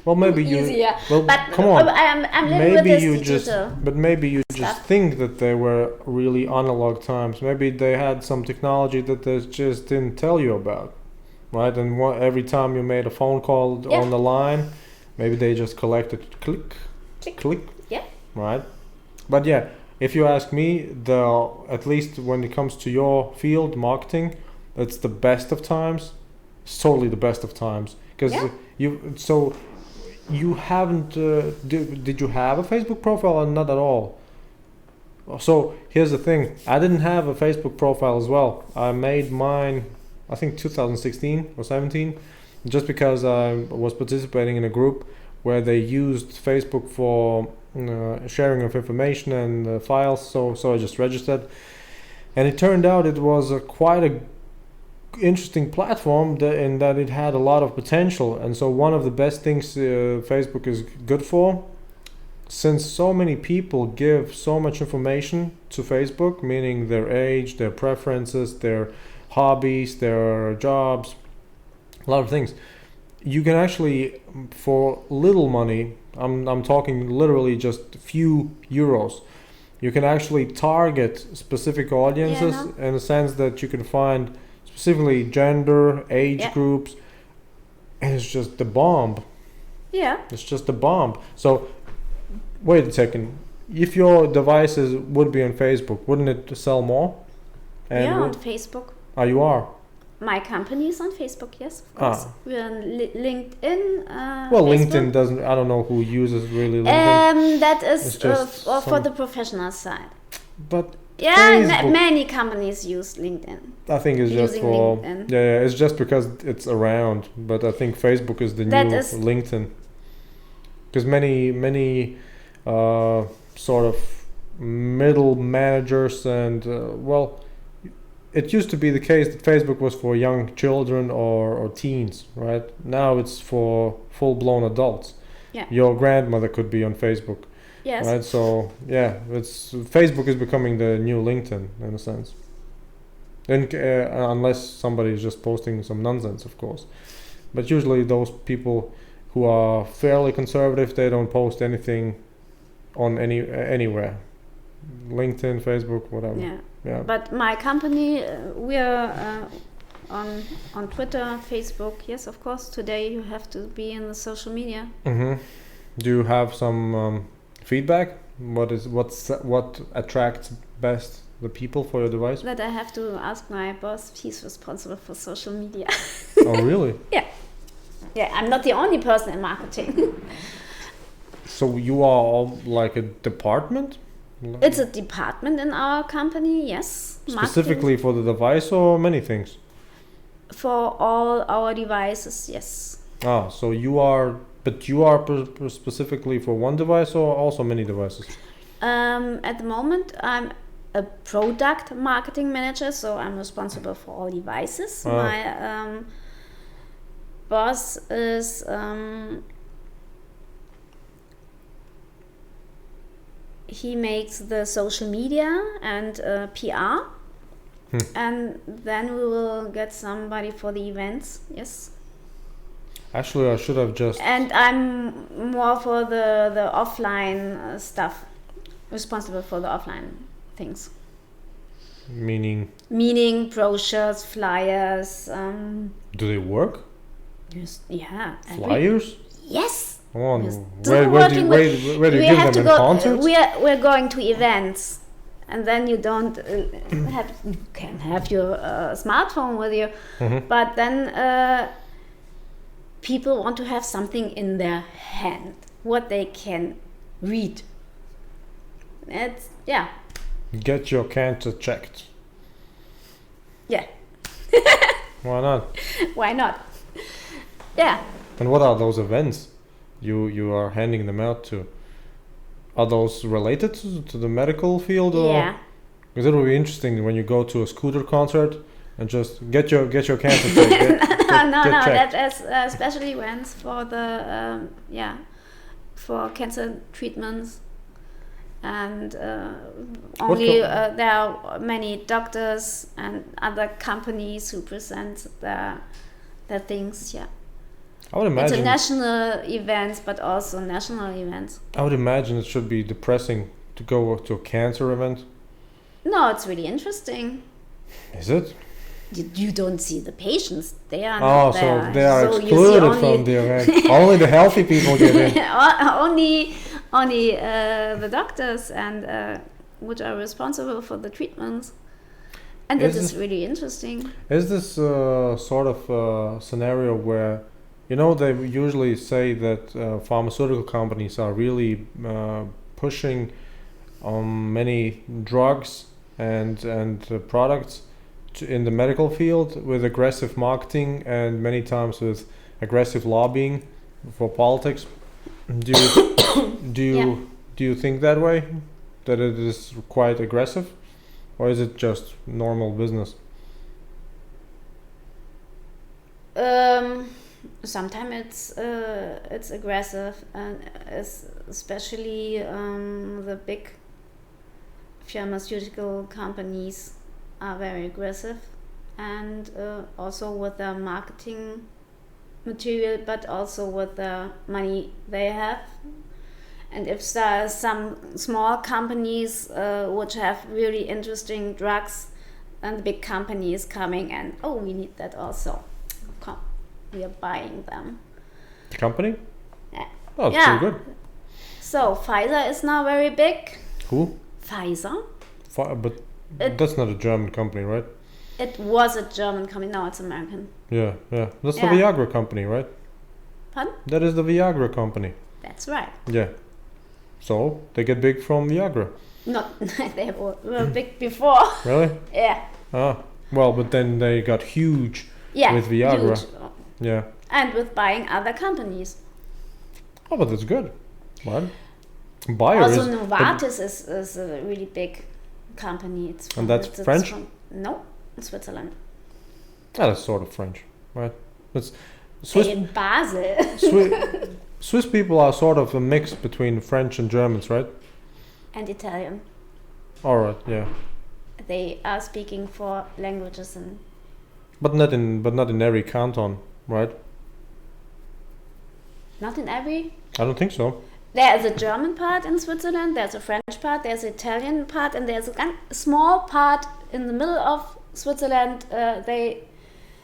Well, maybe you. Easier. Well, But come on. I'm living with Maybe this you digital. maybe you just stuff. think that they were really analog times. Maybe they had some technology that they just didn't tell you about, right? And every time you made a phone call on the line, maybe they just collected click, click, Yeah. right? But yeah, if you ask me, at least when it comes to your field, marketing, it's the best of times. It's totally the best of times because you haven't. Did you have a Facebook profile or not at all? So here's the thing. I didn't have a Facebook profile as well. I made mine, I think 2016 or 17, just because I was participating in a group where they used Facebook for sharing of information and files. So I just registered, and it turned out it was quite a interesting platform in that it had a lot of potential. And so one of the best things Facebook is good for since so many people give so much information to Facebook, meaning their age, their preferences, their hobbies, their jobs, a lot of things, you can actually, for little money, I'm talking literally just a few euros, you can actually target specific audiences in the sense that you can find specifically gender, age groups, and it's just the bomb. Yeah. It's just a bomb. So, wait a second. If your devices would be on Facebook, wouldn't it sell more? And on Facebook. Ah, you are? My company is on Facebook, yes, of course. We're on LinkedIn. Well, Facebook. LinkedIn doesn't, I don't know who uses really LinkedIn. That is for the professional side. But many companies use LinkedIn. I think it's just for LinkedIn. It's just because it's around. But I think Facebook is the new LinkedIn, because many sort of middle managers and it used to be the case that Facebook was for young children or teens, right? Now it's for full-blown adults. Yeah. Your grandmother could be on Facebook. Yes. Right. So Facebook is becoming the new LinkedIn in a sense. And unless somebody is just posting some nonsense, of course. But usually those people who are fairly conservative, they don't post anything on anywhere. LinkedIn, Facebook, whatever. Yeah. But my company, we are on Twitter, Facebook. Yes, of course. Today you have to be in the social media. Mm-hmm. Do you have some feedback? What attracts best the people for your device? That I have to ask my boss. He's responsible for social media. Oh, really? Yeah. I'm not the only person in marketing. So you are all like a department? It's a department in our company, yes. Specifically for the device or many things? For all our devices, yes. Ah, so you are specifically for one device or also many devices? At the moment, I'm a product marketing manager, so I'm responsible for all devices. My boss is he makes the social media and PR, and then we will get somebody for the events. Yes. Actually, I should have just. And I'm more for the offline stuff, responsible for the offline things. Meaning brochures, flyers. Do they work? Yes. Yeah. Flyers? Yes. Oh, where do you give them in concerts? We're going to events, and then you don't you can have your smartphone with you, but then people want to have something in their hand, what they can read. It's Get your cancer checked. Yeah. Why not? Why not? Yeah. And what are those events you are handing them out to? Are those related to the medical field? Or? Yeah. Because it would be interesting when you go to a scooter concert and just get your cancer checked. No, that is special events for the for cancer treatments, and only there are many doctors and other companies who present their things. Yeah. I would imagine international events, but also national events. I would imagine it should be depressing to go to a cancer event. No, it's really interesting. Is it? You don't see the patients. They are not there. So they are excluded from the event. Only the healthy people get in. only the doctors and which are responsible for the treatments. And that is really interesting. Is this sort of scenario where, they usually say that pharmaceutical companies are really pushing many drugs and products in the medical field with aggressive marketing and many times with aggressive lobbying for politics. Do you think that way? That it is quite aggressive? Or is it just normal business? sometimes it's aggressive, and especially the big pharmaceutical companies are very aggressive, and also with their marketing material, but also with the money they have. And if there are some small companies which have really interesting drugs, then the big company is coming and, oh, we need that also. Come, we are buying them. The company? Yeah. Oh, it's Yeah. pretty good. So Pfizer is now very big. Who? Pfizer. But that's not a German company, right? It was a German company, now it's American. Yeah. That's Yeah. the Viagra company, right? Pardon? That is the Viagra company. That's right. Yeah. So they get big from Viagra. Not they were big before. Really? Yeah. Ah. Well, but then they got huge Yeah. with Viagra. Huge. Yeah. And with buying other companies. Oh, but that's good. Right? Bayer Also, is. Novartis is a really big company. It's from, And that's it's French? From, no, Switzerland. That's sort of French, right? It's Swiss. In Basel. Swiss people are sort of a mix between French and Germans, right? And Italian. All right, yeah. They are speaking 4 languages and But not in every canton, right? not in every. I don't think so. There's a German part in Switzerland, there's a French part, there's an Italian part, and there's a small part in the middle of Switzerland. They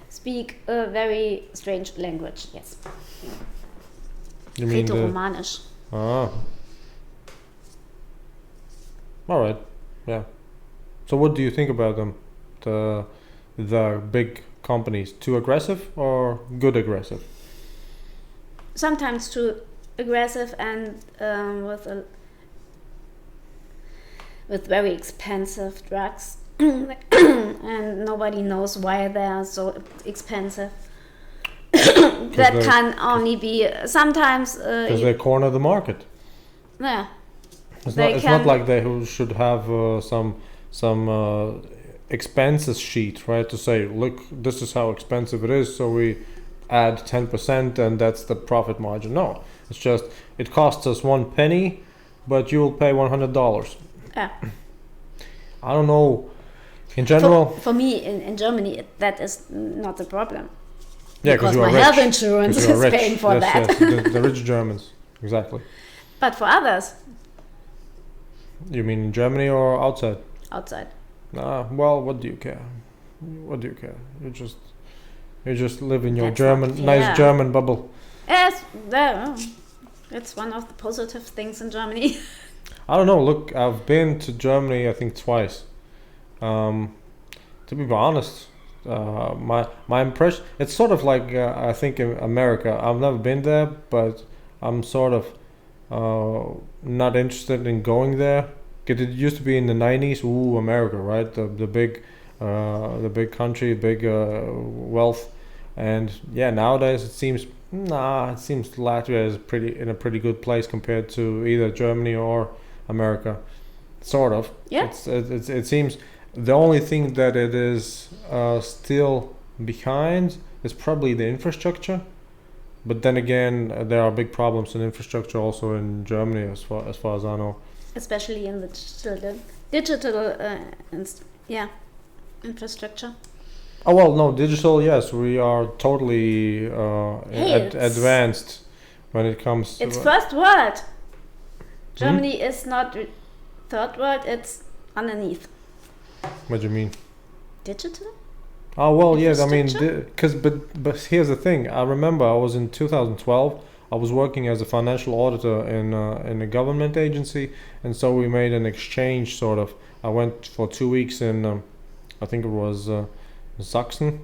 speak a very strange language, yes. You mean the... Rätoromanisch. Ah. All right, yeah. So what do you think about them? The big companies, too aggressive or good aggressive? Sometimes too aggressive and with very expensive drugs, and nobody knows why they are so expensive. That can only be sometimes. Because they corner the market. Yeah. It's not like they who should have some expenses sheet, right? To say, look, this is how expensive it is, so we add 10% and that's the profit margin. No, it's just it costs us 1 penny, but you will pay $100. Yeah. I don't know. In general, for me in Germany, that is not the problem. yeah, because you are my rich. health insurance Because you are is rich. paying for Yes, that. yes, the rich Germans, exactly. But for others, You mean in Germany or outside? outside. Well, what do you care? What do you care? You just live in your That's not German, fair. nice German bubble. Yes, it's one of the positive things in Germany. I don't know. Look, I've been to Germany, I think twice. To be honest, my impression, it's sort of like I think in America. I've never been there, but I'm sort of not interested in going there. 'Cause it used to be in the 90s. Ooh, America, right? The big country, big wealth, and yeah. Nowadays it seems Latvia is in a pretty good place compared to either Germany or America, sort of. Yeah. It seems the only thing that it is still behind is probably the infrastructure. But then again, there are big problems in infrastructure also in Germany, as far as I know. Especially in the digital infrastructure. Oh well, no, digital. Yes, we are totally advanced when it comes. It's first world. Germany is not third world. It's underneath. What do you mean? Digital. Oh well, yes. I mean, Infrastructure? but here's the thing. I remember I was in 2012. I was working as a financial auditor in a government agency, and so we made an exchange sort of. I went for 2 weeks in, I think it was Sachsen.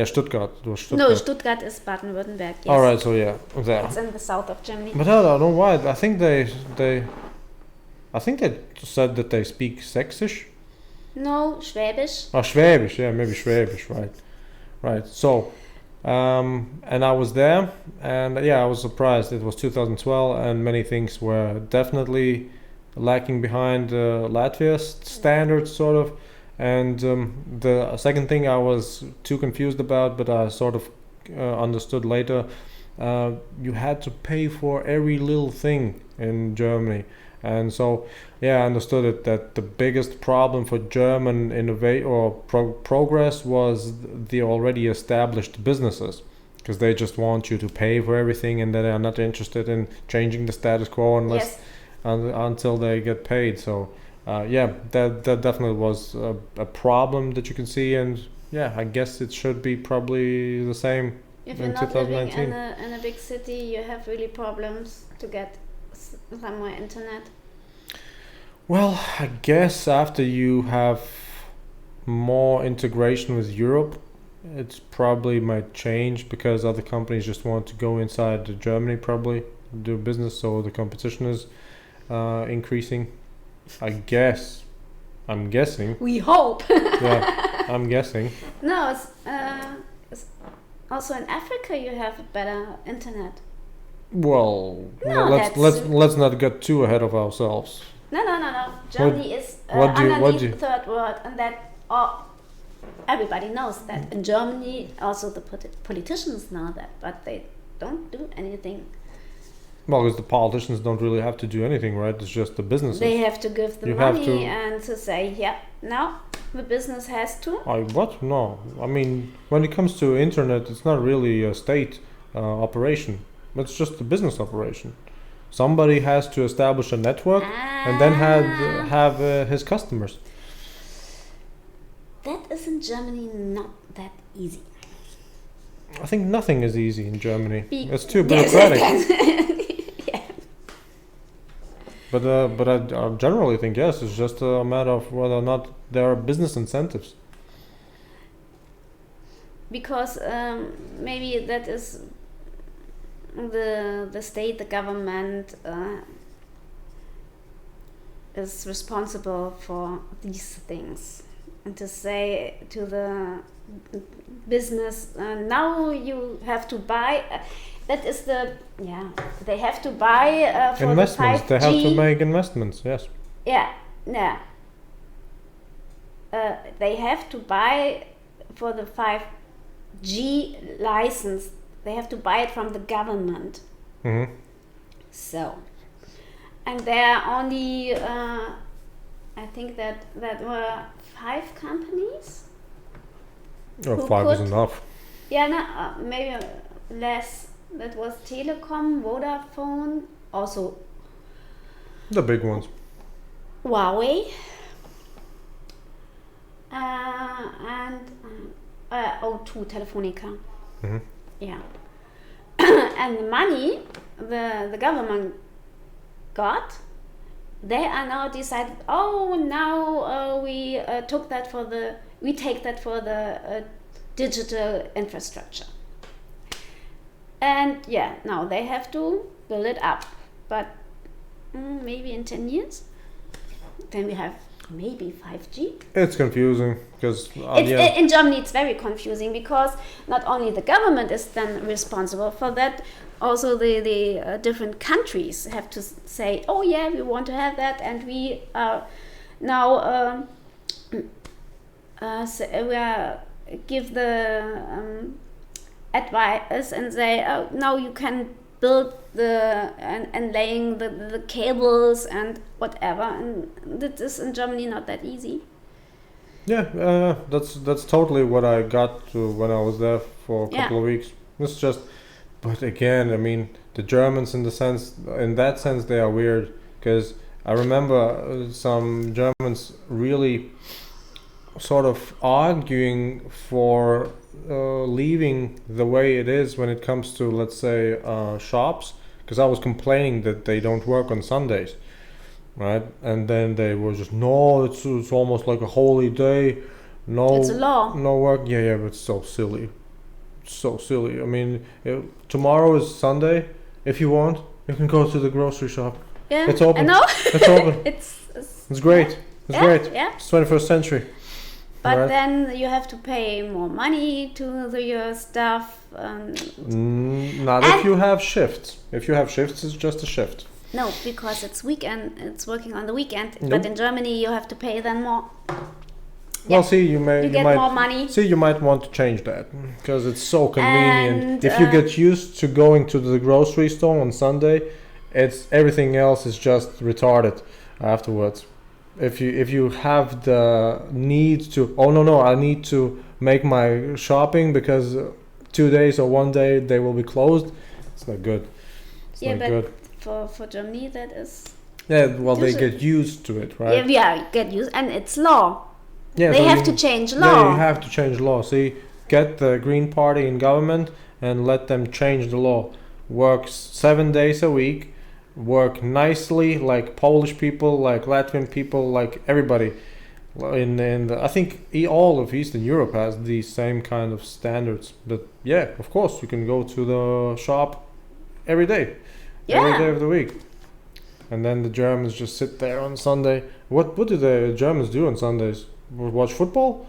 Stuttgart. It was Stuttgart. No, Stuttgart is Baden-Württemberg. Yes. All right, so yeah, there. It's in the south of Germany. But I don't know why. I think they said that they speak Sächsisch. No, Schwäbisch. Oh, Schwäbisch, yeah, maybe Schwäbisch, right. So, and I was there, and yeah, I was surprised. It was 2012, and many things were definitely lacking behind Latvia's standards, sort of. And the second thing I was too confused about, but I sort of understood later, you had to pay for every little thing in Germany. And so, yeah, I understood it that the biggest problem for German progress was the already established businesses, because they just want you to pay for everything, and they are not interested in changing the status quo unless until they get paid. So, that definitely was a problem that you can see, and yeah, I guess it should be probably the same if you're in not living 2019. in a big city, you have really problems to get somewhere internet. Well, I guess after you have more integration with Europe, it probably might change, because other companies just want to go inside Germany, probably do business, so the competition is increasing. I'm guessing. We hope. Yeah, I'm guessing. No, it's also in Africa you have better internet. Well, No, let's not get too ahead of ourselves. No. Germany is underneath third world, and that everybody knows that. In Germany, also the politicians know that, but they don't do anything. Well, because the politicians don't really have to do anything, right? It's just the businesses. They have to give the money and to say, yeah, now the business has to. What? No. I mean, when it comes to internet, it's not really a state operation. It's just a business operation. Somebody has to establish a network and then have his customers. That is in Germany not that easy. I think nothing is easy in Germany. It's too bureaucratic. Yeah. But I generally think yes. It's just a matter of whether or not there are business incentives. Because maybe that is the state, the government is responsible for these things, and to say to the business, now you have to buy. That is they have to buy for investments. The 5G. They have to make investments. Yes. Yeah. They have to buy for the 5G license. They have to buy it from the government. Mm-hmm. So, and there are only, I think that were 5 companies. Oh, 5 is enough. Yeah, no, maybe less. That was Telecom, Vodafone, also the big ones. Huawei, and O2, Telefonica. Mm-hmm. Yeah. And the money the government got, they are now decided, now we take that for the digital infrastructure. And now they have to build it up. But maybe in 10 years, then we have maybe 5G. It's confusing because in Germany it's very confusing, because not only the government is then responsible for that, also the different countries have to say, we want to have that, and we are now give the advice and say, now you can build and laying the cables and whatever, and that is in Germany not that easy. Yeah, that's totally what I got to when I was there for a couple of weeks. It's just, but again, I mean, the Germans in that sense they are weird, because I remember some Germans really sort of arguing for leaving the way it is when it comes to, let's say, shops, because I was complaining that they don't work on Sundays, right? And then they were just, no, it's almost like a holy day, no, it's a law, no work. Yeah, but it's so silly. I mean, tomorrow is Sunday. If you want, you can go to the grocery shop. Yeah, it's open. I know. It's open. It's great. It's great. Yeah. It's 21st century. But right? Then you have to pay more money to your stuff. Not if you have shifts. If you have shifts, it's just a shift. No, because it's weekend. It's working on the weekend. Nope. But in Germany, you have to pay then more. Well, see, you get might more money. see you might want to change that because it's so convenient. And, If you get used to going to the grocery store on Sunday, it's everything else is just retarded afterwards. If you have the need to, oh no, I need to make my shopping because 2 days or 1 day they will be closed. It's not good. It's not but good. for Germany that is. Yeah, well, they usually- get used to it, right? Yeah, get used, and it's law. Yeah, They so have you- to change law. Yeah, you have to change law. See, get the Green Party in government and let them change the law. Work 7 days a week. Work nicely, like Polish people, like Latvian people, like everybody. I think all of Eastern Europe has these same kind of standards. But yeah, of course, you can go to the shop every day, every day of the week. And then the Germans just sit there on Sunday. What do the Germans do on Sundays? Watch football?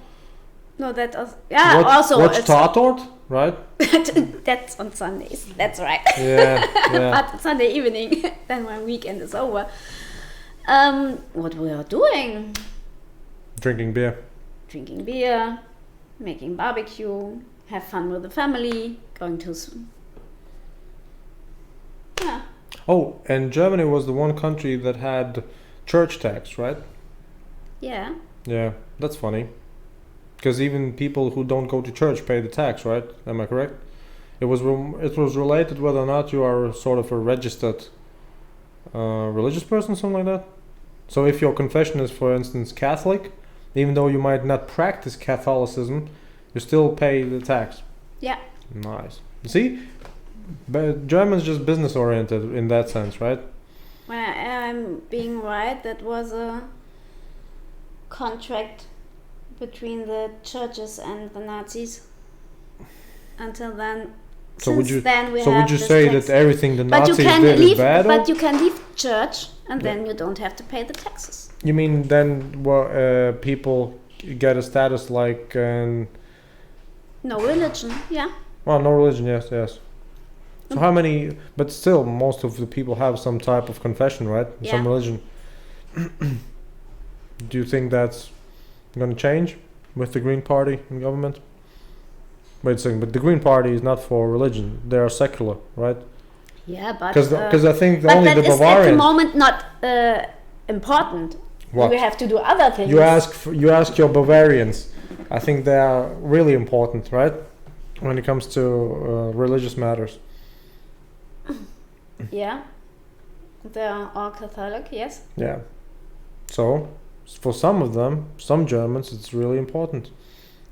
No, that also watch it's Tatort, right? that's on Sundays. That's right. Yeah. But Sunday evening, then my weekend is over. What we are doing? Drinking beer. Drinking beer, making barbecue, have fun with the family, going to. Yeah. Oh, and Germany was the one country that had church tax, right? Yeah. Yeah, that's funny. Because even people who don't go to church pay the tax, right? Am I correct? It was related whether or not you are sort of a registered religious person, something like that. So if your confession is, for instance, Catholic, even though you might not practice Catholicism, you still pay the tax. Yeah. Nice. See, but German's just business oriented in that sense, right? When I'm being right, that was a contract between the churches and the Nazis. Until then, Would you this say tax. that everything the But Nazis you can did leave. is bad? But you can leave church, and then you don't have to pay the taxes. You mean then people get a status like No religion. Yeah. well, no religion, yes. So how many? But still, most of the people have some type of confession, right? Yeah. Some religion. Do you think that's going to change with the Green Party in government? Wait a second, but the Green Party is not for religion; they are secular, right? Yeah, but Because I think but only that the is at the Bavarians. moment not important. What? We have to do other things. You ask your Bavarians. I think they are really important, right? When it comes to religious matters. Yeah. They are all Catholic. Yes. Yeah. So, for some of them, some Germans, it's really important.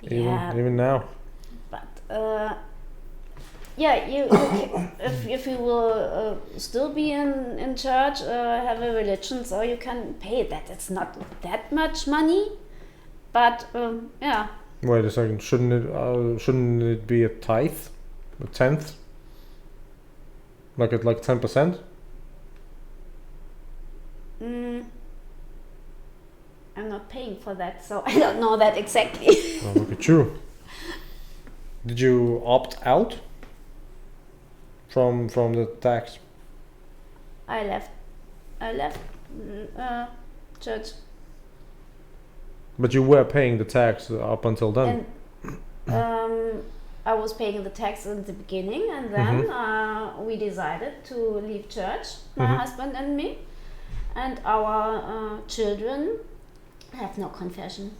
Yeah. Even now. But yeah, you if you will still be in church, have a religion, so you can pay that. It's not that much money, but yeah. Wait a second. Shouldn't it be a tithe, a tenth? Like 10%? I'm not paying for that, so I don't know that exactly. Oh, look at you. Did you opt out from the tax? I left church, But you were paying the tax up until then. and I was paying the tax in the beginning, and then we decided to leave church, my husband and me, and our children have no confession.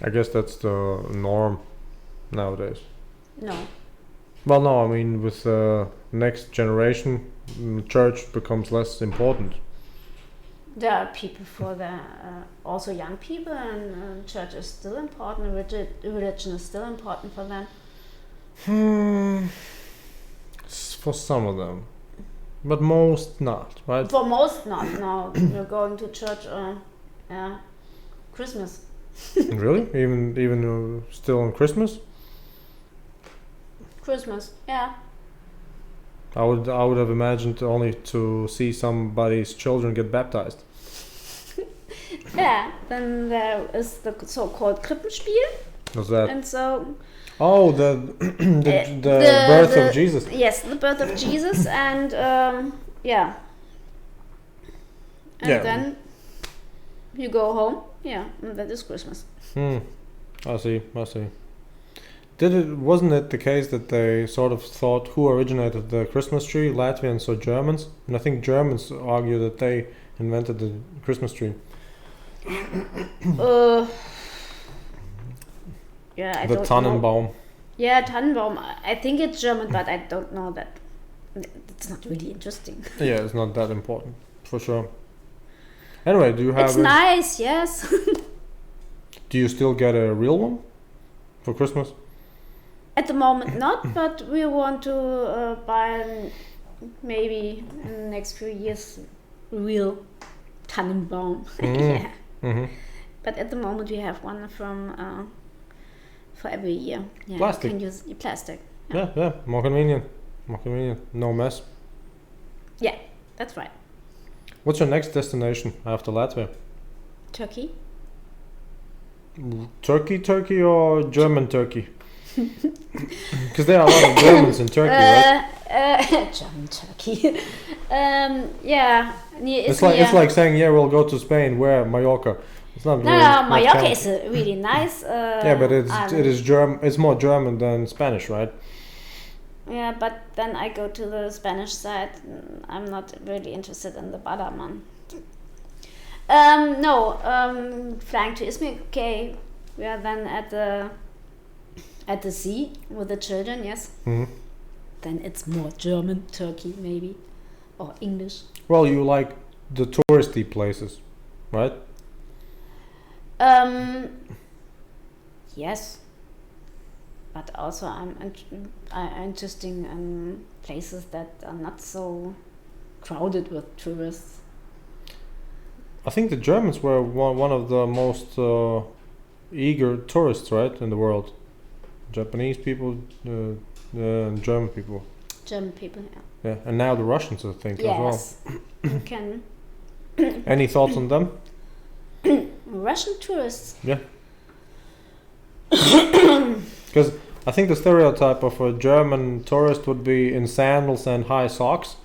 I guess that's the norm nowadays. No. Well, no, I mean with the next generation, church becomes less important. There are people for the also young people, and church is still important. Religion is still important for them. For some of them, but most not, right? For most, not. No, you're going to church. Christmas. Really? Even still on Christmas? Christmas. Yeah. I would have imagined only to see somebody's children get baptized. Yeah. Then there is the so-called Krippenspiel, What's that? and so. Oh, the birth of Jesus. Yes, the birth of Jesus, and yeah. And Yeah. then you go home. Yeah, and that is Christmas. I see. Wasn't it the case that they sort of thought who originated the Christmas tree? Latvians or Germans? And I think Germans argue that they invented the Christmas tree. Yeah, I the don't Tannenbaum. know. Yeah, Tannenbaum. I think it's German, but I don't know that. It's not really interesting. Yeah, it's not that important, for sure. Anyway, do you have... It's nice, yes. Do you still get a real one for Christmas? At the moment not, but we want to buy maybe in the next few years real Tannenbaum. Yeah. Mm-hmm. But at the moment we have one from for every year. Yeah, Plastic. You can use plastic. Yeah, more convenient. No mess. Yeah, that's right. What's your next destination after Latvia? Turkey. Turkey or German Turkey? Because there are a lot of Germans in Turkey, right? German Turkey. Yeah, It's like saying, yeah, we'll go to Spain. Where? Mallorca. It's not. No, really, Mallorca is really nice. Yeah, but it is German. It's more German than Spanish, right? Yeah, but then I go to the Spanish side. I'm not really interested in the Ballermann. Flying to Izmir. Okay, we are then at the sea with the children. Yes. Mm-hmm. Then it's more German Turkey maybe, or English. Well, you like the touristy places, right? Yes. But also I'm interested in places that are not so crowded with tourists. I think the Germans were one of the most eager tourists, right, in the world. Japanese people, German people. German people, yeah. Yeah, and now the Russians, I think, as well. Yes. You can. Any thoughts on them? Russian tourists. Yeah. Because I think the stereotype of a German tourist would be in sandals and high socks.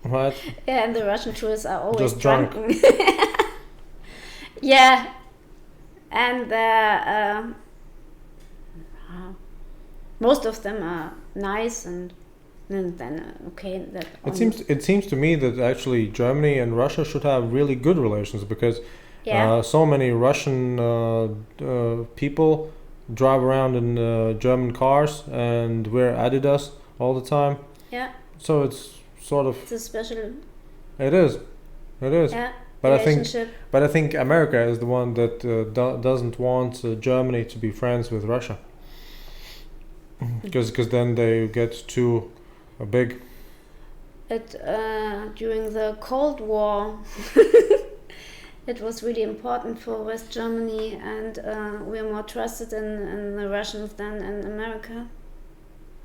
Right? Yeah, and the Russian tourists are always just drunk. Yeah. And most of them are nice and then okay. It seems to me that actually Germany and Russia should have really good relations because so many Russian people drive around in German cars and wear Adidas all the time. Yeah. So it's sort of. It's a special. It is. Yeah. But I think America is the one that doesn't want Germany to be friends with Russia. Because then they get too big. During the Cold War, it was really important for West Germany, and we're more trusted in the Russians than in America.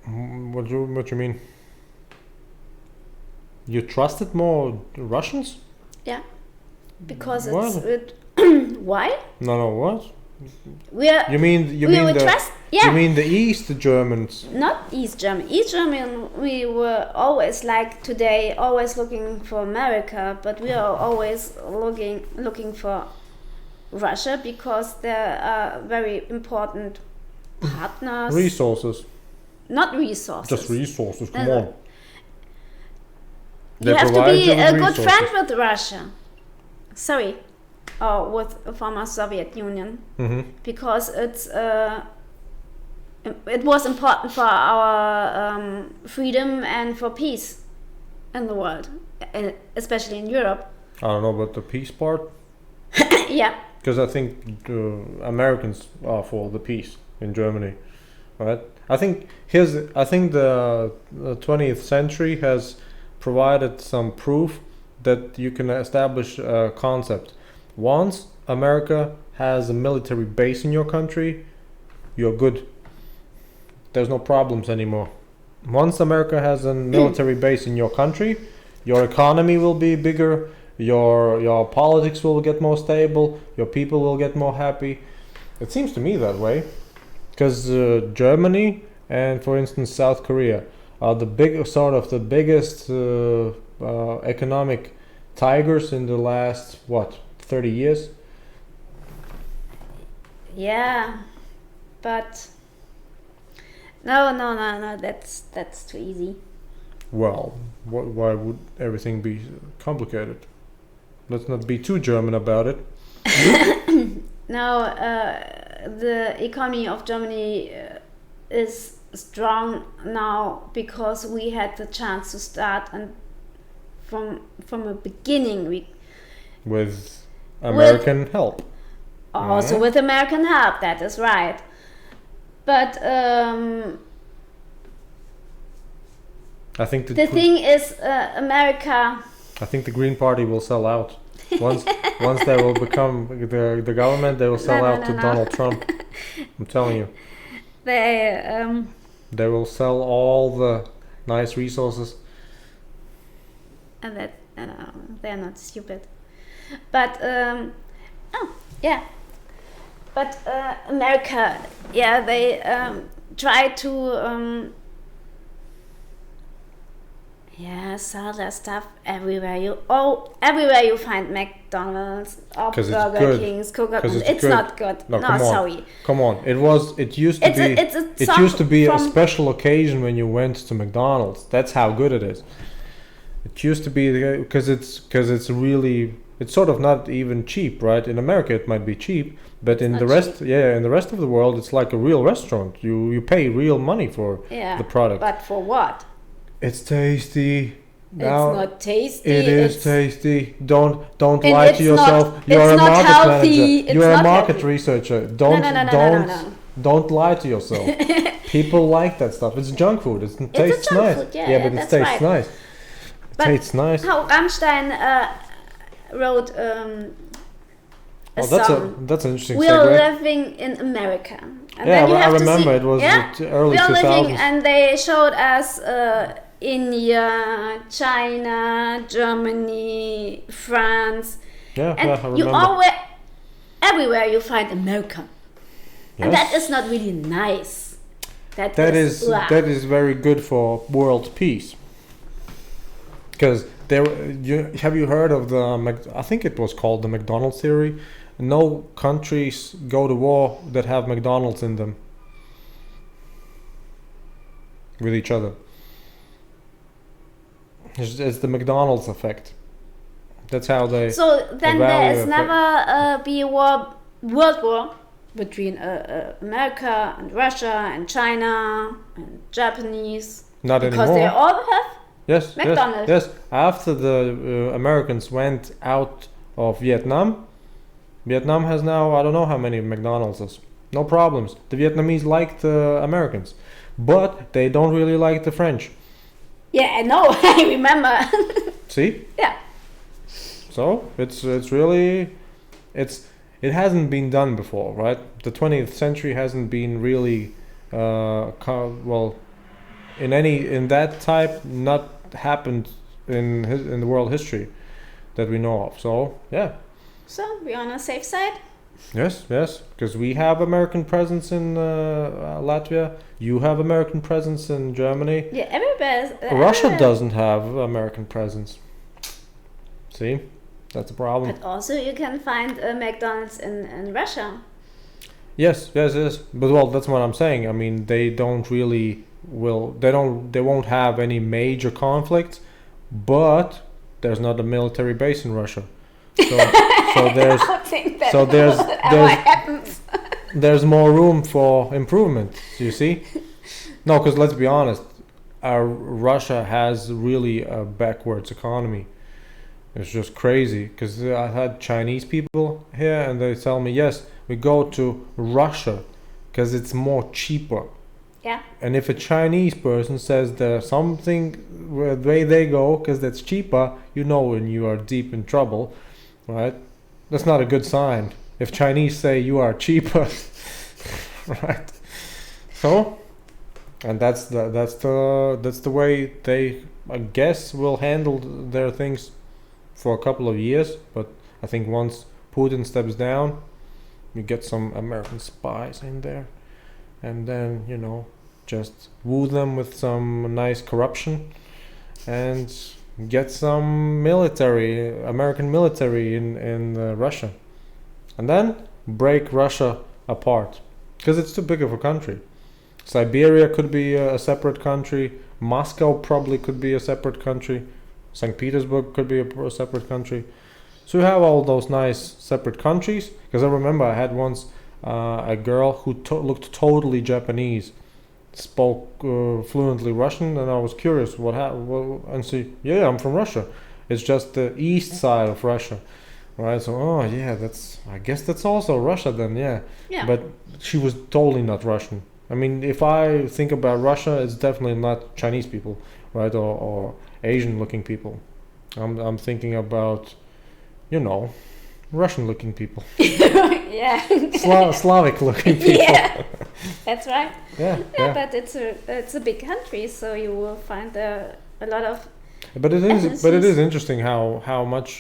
What you mean? You trusted more Russians? Yeah, because what? Why? No, what? You mean the East Germans? Not East German. East German, we were always like today, always looking for America, but we are always looking for Russia because they are very important partners. Resources. Not resources. Just resources. Come on. You have to be a good friend with Russia. Sorry. Or with the former Soviet Union, because it was important for our freedom and for peace in the world, especially in Europe. I don't know about the peace part. Yeah. Because I think Americans are for the peace in Germany, right? I think the 20th century has provided some proof that you can establish a concept. Once America has a military base in your country, you're good. There's no problems anymore. Once America has a military base in your country, your economy will be bigger, your politics will get more stable, your people will get more happy. It seems to me that way. Because Germany and, for instance, South Korea are the biggest economic tigers in the last 5 30 years. Yeah, but no. That's too easy. Well, why would everything be complicated? Let's not be too German about it. Now, the economy of Germany is strong now because we had the chance to start, and from the beginning we With American help. also with American help. That is right. But I think the thing is, America. I think the Green Party will sell out. Once they will become the government, they will sell out to Donald Trump. I'm telling you. They will sell all the nice resources. And that they're not stupid. But But America, they try to sell their stuff everywhere. Everywhere you find McDonald's or Burger King's, Coca-Cola. It's not good. No, sorry. Come on. It used to be a special occasion when you went to McDonald's. That's how good it is. It used to be because it's really, it's sort of not even cheap, right? In America it might be cheap, but in the rest of the world it's like a real restaurant. You pay real money for the product. But for what? It's tasty. Now, it's not tasty. It is tasty. Don't lie to yourself. You're a market manager. You're a market researcher. Don't lie to yourself. People like that stuff. It's junk food. It tastes nice. Food, but it tastes nice. But tastes nice. How Rammstein wrote a song. That's an interesting We're segue. living in America. And I remember it was the early 2000s. We're living, and they showed us India, China, Germany, France. I remember. You everywhere you find America. Yes. And that is not really nice. That is very good for world peace. Because have you heard of I think it was called the McDonald's theory? No countries go to war that have McDonald's in them with each other. It's the McDonald's effect. That's how they. So then there is never be a world war between America and Russia and China and Japanese. Not anymore. Because they all have McDonald's. Yes. After the Americans went out of Vietnam has now, I don't know how many McDonald's. No problems. The Vietnamese like the Americans, but they don't really like the French. Yeah, I know. I remember. See? Yeah. So it's really, it hasn't been done before, right? The 20th century hasn't been really, in that type, not happened in the world history that we know of. So yeah. So we're on a safe side. Yes, because we have American presence in Latvia. You have American presence in Germany. Yeah, everybody. Russia doesn't have American presence. See, that's a problem. But also, you can find a McDonald's in Russia. Yes. But that's what I'm saying. I mean, they don't really They won't have any major conflicts, but there's not a military base in Russia. So there's more room for improvement. You see? No, because let's be honest, Russia has really a backwards economy. It's just crazy. Because I had Chinese people here, and they tell me, yes, we go to Russia because it's more cheaper. Yeah. And if a Chinese person says there's something where they go because that's cheaper, when you are deep in trouble. Right, that's not a good sign. If Chinese say you are cheaper, right? So, and that's the way they, I guess, will handle their things for a couple of years. But I think once Putin steps down, you get some American spies in there, and then just woo them with some nice corruption, and get some military, American military in Russia, and then break Russia apart, because it's too big of a country. Siberia could be a separate country. Moscow probably could be a separate country. St. Petersburg could be a separate country. So you have all those nice separate countries. Because I remember I had once a girl who looked totally Japanese, spoke fluently Russian, and I was curious what happened. And she, yeah, I'm from Russia. It's just the east side of Russia, right? So, oh yeah, I guess that's also Russia then, yeah. Yeah. But she was totally not Russian. I mean, if I think about Russia, it's definitely not Chinese people, right, or Asian-looking people. I'm thinking about, Russian-looking people, Yeah. Slavic-looking people. Yeah. That's right. Yeah, Yeah, but it's a big country, so you will find a lot of. But it is ethnicities. interesting how much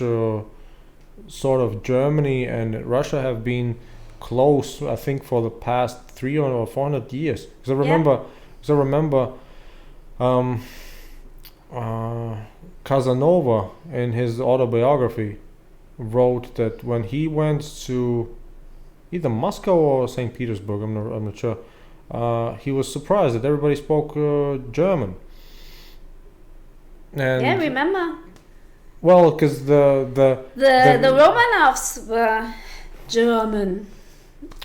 sort of Germany and Russia have been close. I think for the past 300 or 400 years. Because I remember, Casanova in his autobiography wrote that when he went to either Moscow or St. Petersburg, I'm not sure, he was surprised that everybody spoke German. And Yeah, remember well, because the Romanovs were German.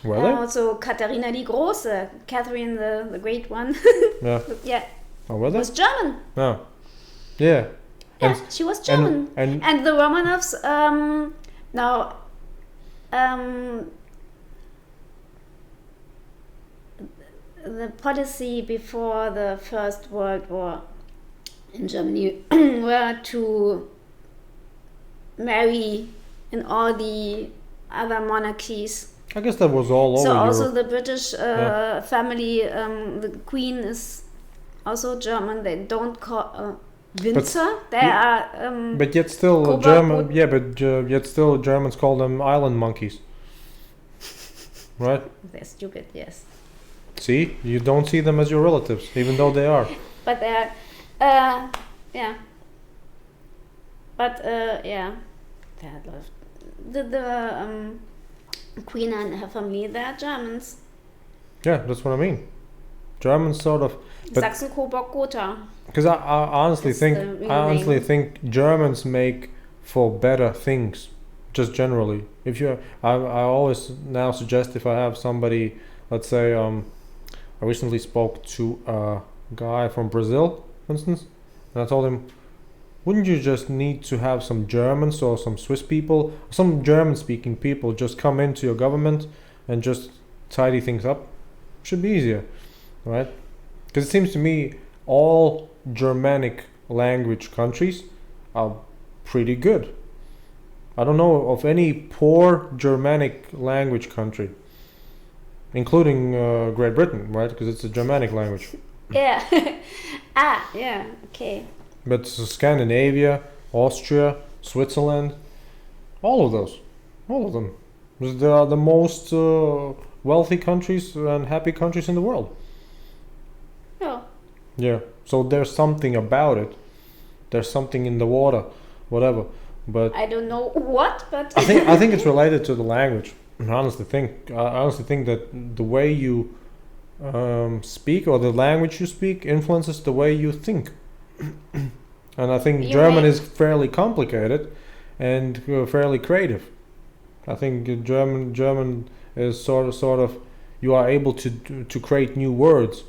were they? Also Katharina die Große, Catherine the Great One. Yeah. Yeah, Oh, were they? was German. No. Yeah. Yeah, And- she was German. And The Romanovs, now, the policy before the First World War in Germany were to marry in all the other monarchies. I guess that was all over So also Europe. the British family, the Queen is also German. They don't call Windsor. They are. But yet still Cobra German. would- Yeah, but yet still Germans call them island monkeys. Right? They're stupid, yes. See, you don't see them as your relatives, even though they are. But they're, yeah. But yeah, they had a lot of the Queen and her family. They are Germans. Yeah, that's what I mean. Germans sort of. But- Sachsen, Coburg, Gotha. Because I honestly That's think the real I honestly name. think Germans make for better things, just generally. If you, I always now suggest if I have somebody, let's say, I recently spoke to a guy from Brazil, for instance, and I told him, wouldn't you just need to have some Germans or some Swiss people, some German-speaking people, just come into your government and just tidy things up? Should be easier, right? Because it seems to me all Germanic language countries are pretty good. I don't know of any poor Germanic language country, including Great Britain, right? Because it's a Germanic language. Yeah. Yeah. Okay. But Scandinavia, Austria, Switzerland, all of them, they are the most wealthy countries and happy countries in the world. Oh. Yeah. So there's something about it. There's something in the water, whatever. But I don't know what, but I think it's related to the language. I honestly think that the way you speak or the language you speak influences the way you think. And I think You're German right. is fairly complicated and fairly creative. I think German is sort of you are able to create new words,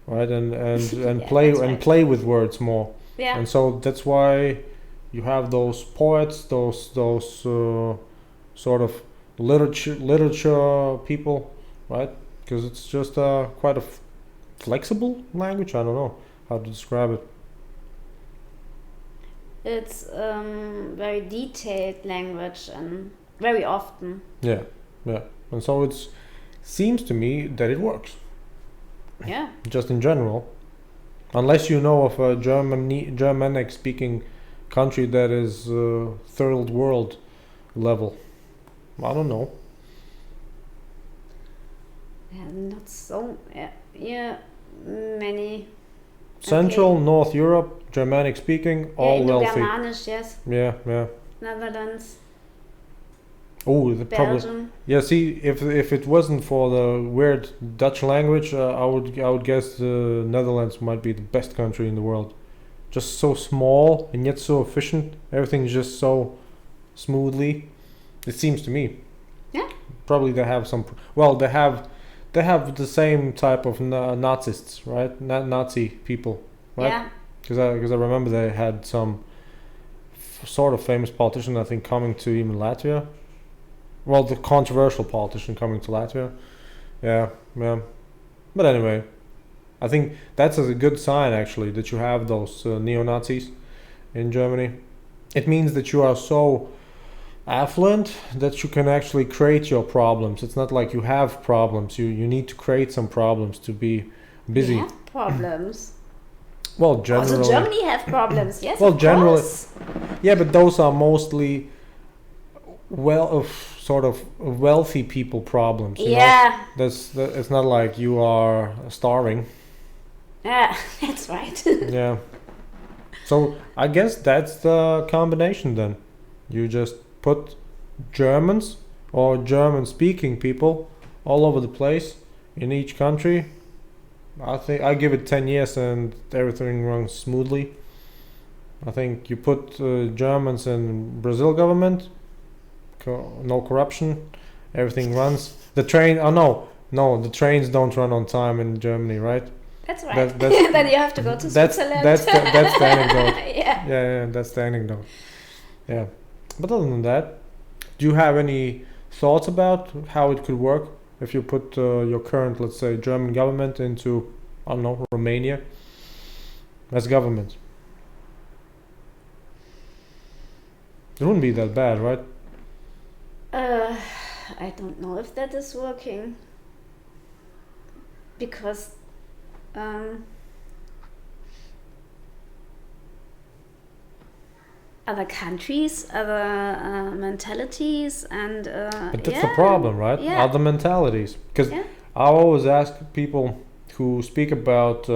right? And Yeah, play that's and right. play with words more. yeah. And so that's why you have those poets, those sort of literature people, right? Because it's just quite a flexible language. I don't know how to describe it. It's very detailed language and very often. Yeah, and so it seems to me that it works. Yeah. Just in general, unless you know of a Germanic speaking country that is third world level. I don't know. Yeah, not so. Yeah, many. Central, North Europe, Germanic speaking, all wealthy. Germanisch, yes. Yeah. Netherlands. Oh, Belgium. probably. Yeah. See, if it wasn't for the weird Dutch language, I would guess the Netherlands might be the best country in the world. Just so small and yet so efficient. Everything's just so smoothly. It seems to me. Yeah. Probably they have some. Well, they have the same type of Nazists, right? Nazi people, right? Yeah. Because I remember they had some sort of famous politician, I think, coming to even Latvia. Well, the controversial politician coming to Latvia. Yeah. But anyway, I think that's a good sign, actually, that you have those neo-Nazis in Germany. It means that you are so affluent that you can actually create your problems. It's not like you have problems. You need to create some problems to be busy. We have problems. Well, generally. Also, Germany have problems. Yes. Well, of generally. course. Yeah, but those are mostly sort of wealthy people problems. You know? It's not like you are starving. Yeah, that's right. Yeah. So I guess that's the combination then. You just put Germans or German-speaking people all over the place in each country. I think I give it 10 years and everything runs smoothly. I think you put Germans in Brazil government, no corruption, everything runs. The train, the trains don't run on time in Germany, right? That's right. Then you have to go to Switzerland. That's the anecdote. Yeah, that's the anecdote. Yeah. But other than that, do you have any thoughts about how it could work if you put your current, let's say, German government into, I don't know, Romania as government? It wouldn't be that bad, right? I don't know if that is working. Because other countries, other mentalities, and but that's the problem, right? Yeah. Other mentalities. Because I always ask people who speak about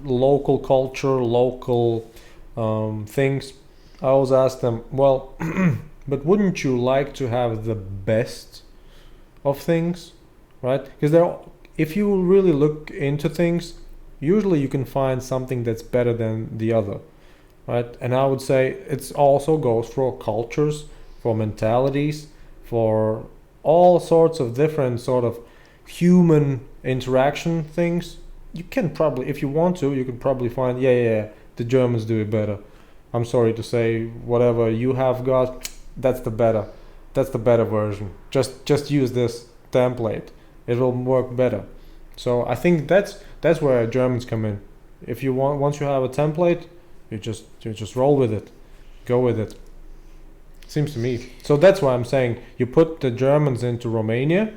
local culture, local things. I always ask them, well, but wouldn't you like to have the best of things, right? Because if you really look into things, usually you can find something that's better than the other, right? And I would say it also goes for cultures, for mentalities, for all sorts of different sort of human interaction things. You can probably, if you want to, you can probably find, the Germans do it better. I'm sorry to say, whatever you have got, that's the better version. Just use this template. It will work better. So I think that's where Germans come in. If you once you have a template, you just roll with it, go with it. Seems to me. So that's why I'm saying you put the Germans into Romania,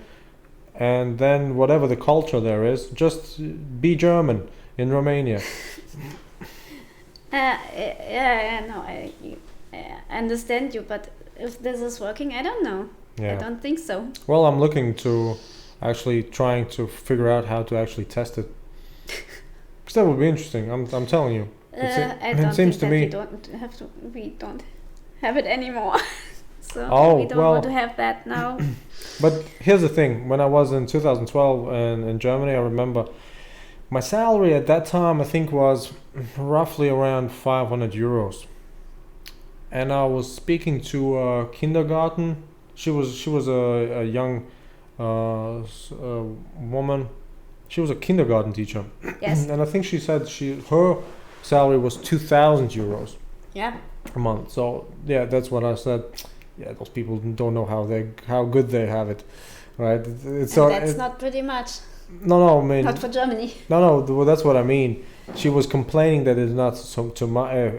and then whatever the culture there is, just be German in Romania. I understand you, but if this is working, I don't know. Yeah. I don't think so. Well, I'm looking to actually trying to figure out how to actually test it. Because that would be interesting. I'm telling you. I don't seems think to me. We don't have it anymore. So we don't want to have that now. But here's the thing. When I was in 2012 and in Germany, I remember my salary at that time, I think, was roughly around 500 euros. And I was speaking to a kindergarten. She was a young woman. She was a kindergarten teacher. Yes. And I think she said her salary was 2,000 euros. Yeah. A month. So yeah, that's what I said. Yeah, those people don't know how good they have it, right? That's not pretty much. No, I mean, not for Germany. No, that's what I mean. She was complaining that it's not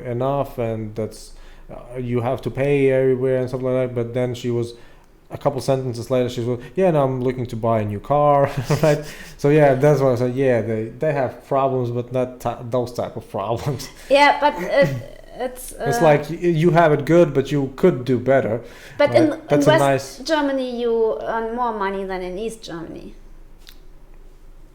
enough, and that's you have to pay everywhere and stuff like that. But then she was a couple sentences later. She was, now I'm looking to buy a new car, right? So yeah, that's what I said. Yeah, they have problems, but not those type of problems. Yeah, but it's like you have it good, but you could do better. But right? in West Germany, you earn more money than in East Germany.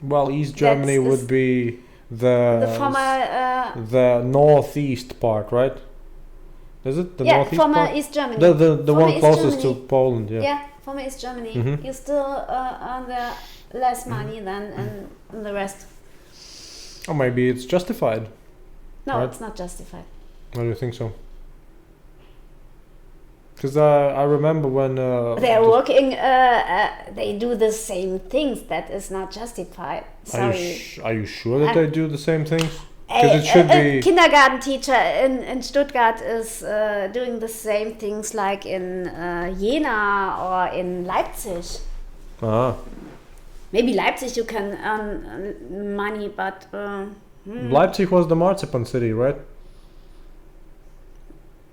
Well, East Germany would be the former the northeast part, right? Is it the northeast former part? East Germany. The one East closest Germany. to Poland, yeah. Yeah, former East Germany. Mhm. You still earn there less money than in the rest. Or maybe it's justified. No, Right. it's not justified. Why do you think so? Because I remember when They're working. They do the same things. That is not justified. Sorry. Are you sure that they do the same things? A, Because it should a be. kindergarten teacher in Stuttgart is doing the same things like in Jena or in Leipzig. Ah, Maybe Leipzig you can earn money, but Leipzig was the marzipan city, right?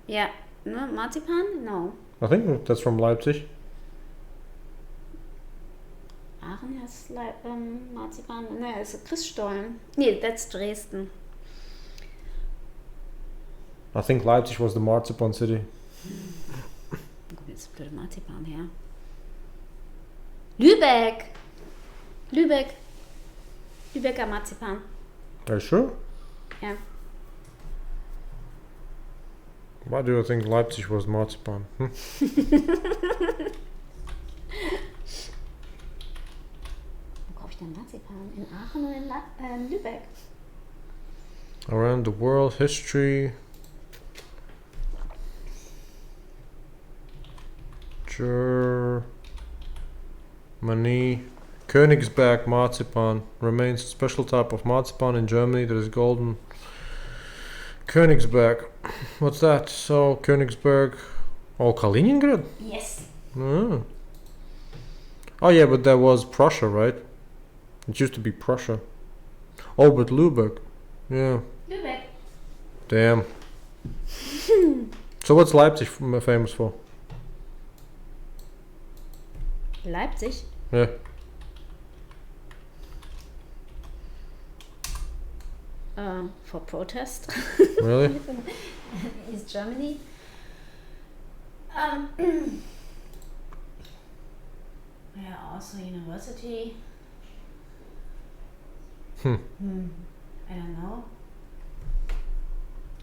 yeah, no marzipan, no. I think that's from Leipzig. Aachen has marzipan. No, it's a Christstollen. Nee, that's Dresden. I think Leipzig was the marzipan city. It's a bit of marzipan here. Lübeck. Lübecker marzipan. Are you sure? Yeah. Why do you think Leipzig was marzipan? Wo kaufe ich denn Marzipan? In Aachen oder in Lübeck? Around the world history. Germany. Königsberg marzipan remains a special type of marzipan in Germany that is golden. Königsberg. What's that? So, Königsberg. Oh, Kaliningrad? Yes. Ah. Oh, yeah, but that was Prussia, right? It used to be Prussia. Oh, but Lübeck. Yeah. Lübeck. Damn. So, what's Leipzig famous for? Leipzig? Yeah. For protest. Really? East Germany. Yeah, also university. I don't know.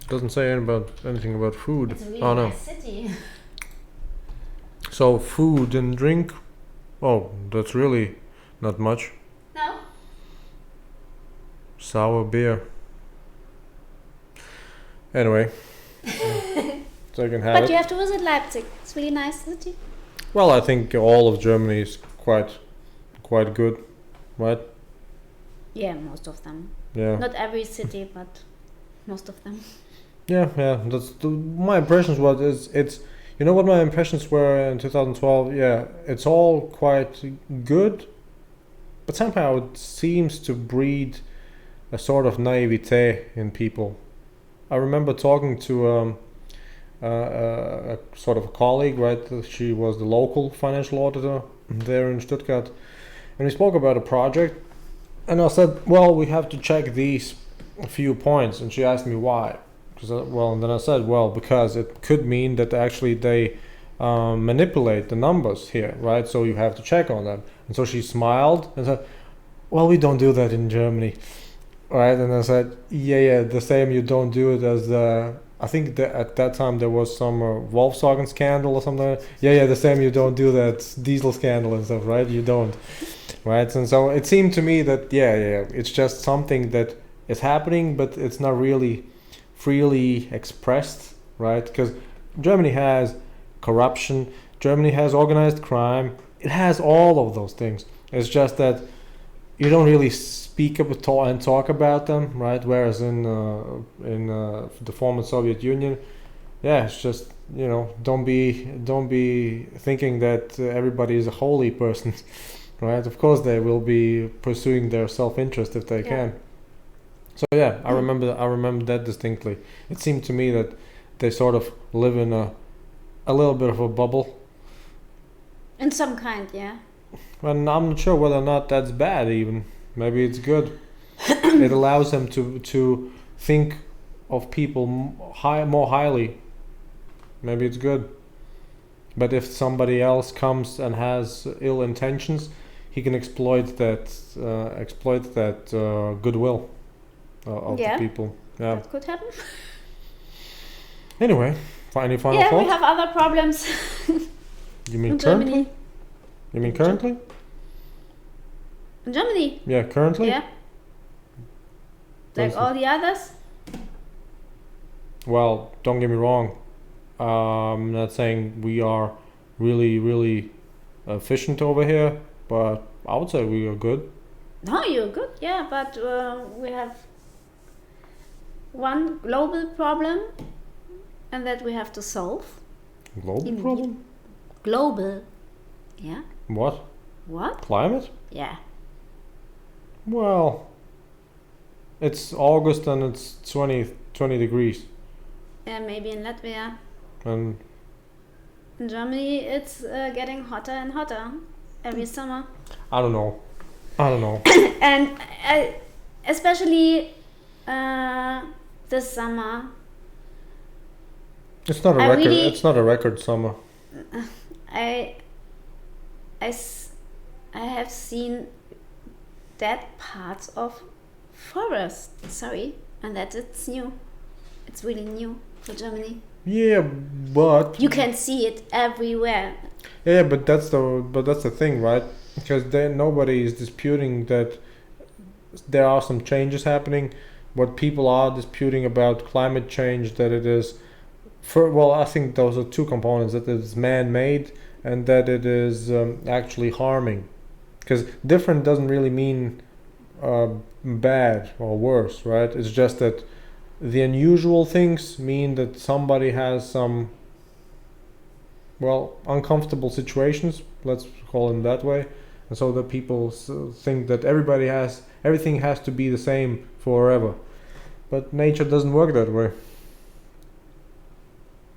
Doesn't say anything about food. It's a really Oh, no. nice city. So, food and drink. Oh, that's really not much. No? Sour beer. Anyway. So I can have But it. you have to visit Leipzig. It's a really nice city. Well, I think all of Germany is quite good, right? Yeah, most of them. Yeah. Not every city, but most of them. Yeah. That's my impressions was it's you know what my impressions were in 2012. Yeah, it's all quite good, but somehow it seems to breed a sort of naivete in people. I remember talking to a sort of a colleague, right? She was the local financial auditor there in Stuttgart, and we spoke about a project. And I said, well, we have to check these few points. And she asked me why. And then I said, well, because it could mean that actually they manipulate the numbers here, right? So you have to check on them. And so she smiled and said, well, we don't do that in Germany, right? And I said, yeah, the same. You don't do it as I think that at that time there was some Volkswagen scandal or something. Yeah, the same. You don't do that diesel scandal and stuff, right? You don't. Right, and so it seemed to me that it's just something that is happening, but it's not really freely expressed, right? Because Germany has corruption, Germany has organized crime, it has all of those things. It's just that you don't really speak up and talk about them, right? Whereas in the former Soviet Union, it's just don't be thinking that everybody is a holy person. Right, of course they will be pursuing their self-interest if they can. So I remember that distinctly. It seemed to me that they sort of live in a little bit of a bubble. In some kind, yeah. And I'm not sure whether or not that's bad even. Maybe it's good. It allows them to think of people more highly. Maybe it's good. But if somebody else comes and has ill intentions, he can exploit that goodwill. of Yeah. the people. Yeah. That could happen. Anyway, any final Yeah, we thoughts? have other problems You mean in currently? Germany. You mean currently? In Germany, Yeah, currently. yeah. Like That's all the others. Well, don't get me wrong. I'm not saying we are really, really efficient over here, but I would say we are good. No, you're good, yeah, but we have one global problem, and that we have to solve. Global Indeed. problem? Global, yeah. What? What? Climate? Yeah. Well, it's August and it's 20 degrees. Yeah, maybe in Latvia. And In Germany, it's getting hotter and hotter every summer. I don't know. And especially this summer, It's not a I record. really- It's not a record summer. I have seen dead parts of forest. Sorry, and that it's new. It's really new for Germany. Yeah, but You can see it everywhere. yeah, but that's the thing, right? Because then nobody is disputing that there are some changes happening. What people are disputing about climate change, that it is, I think those are two components: that it is man-made and that it is actually harming. Because different doesn't really mean bad or worse, right? It's just that the unusual things mean that somebody has some, uncomfortable situations, let's call them that way, and so that people think that everything has to be the same forever. But nature doesn't work that way.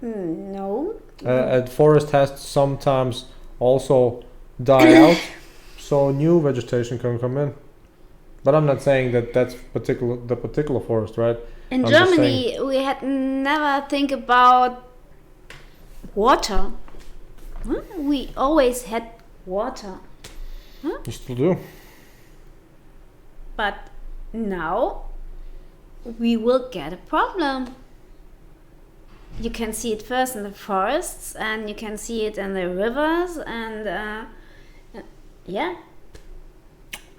No. A forest has to sometimes also die out, so new vegetation can come in. But I'm not saying that that's the particular forest, right? In I'm just Germany, we had never think about water. Huh? We always had water. You still do. But now we will get a problem. You can see it first in the forests, and you can see it in the rivers, and yeah,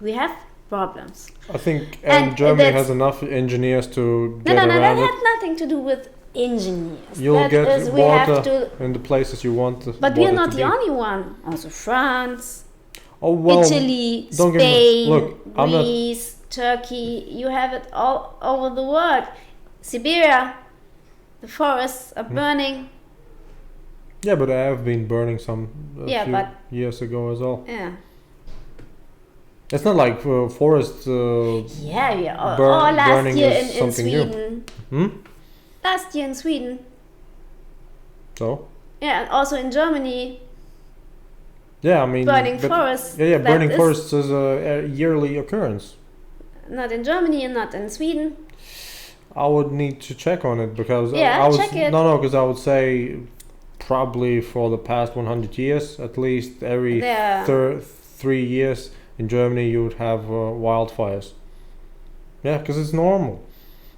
we have problems. I think And Germany that's- has enough engineers to get No, that around it. had nothing to do with engineers. You'll That get is, we have water to, in the places you want. but we are water not to the be. only one. Also France, Oh well. Italy, don't get me- Spain, look, I'm not- Greece, Turkey. You have it all over the world. Siberia, the forests are burning. Yeah, but I have been burning some Yeah, few but- years ago as well. Yeah, It's not like forests. yeah, yeah. Burning Last year is in something new. Sweden. Hmm? Last year in Sweden. So Yeah, and also in Germany, yeah, I mean burning but- forests. Yeah, that burning is forests is a yearly occurrence. Not in Germany and not in Sweden. I would need to check on it because Yeah, I was check it. no, because I would say probably for the past 100 years, at least every There. 3 years in Germany you would have wildfires. Yeah, because it's normal.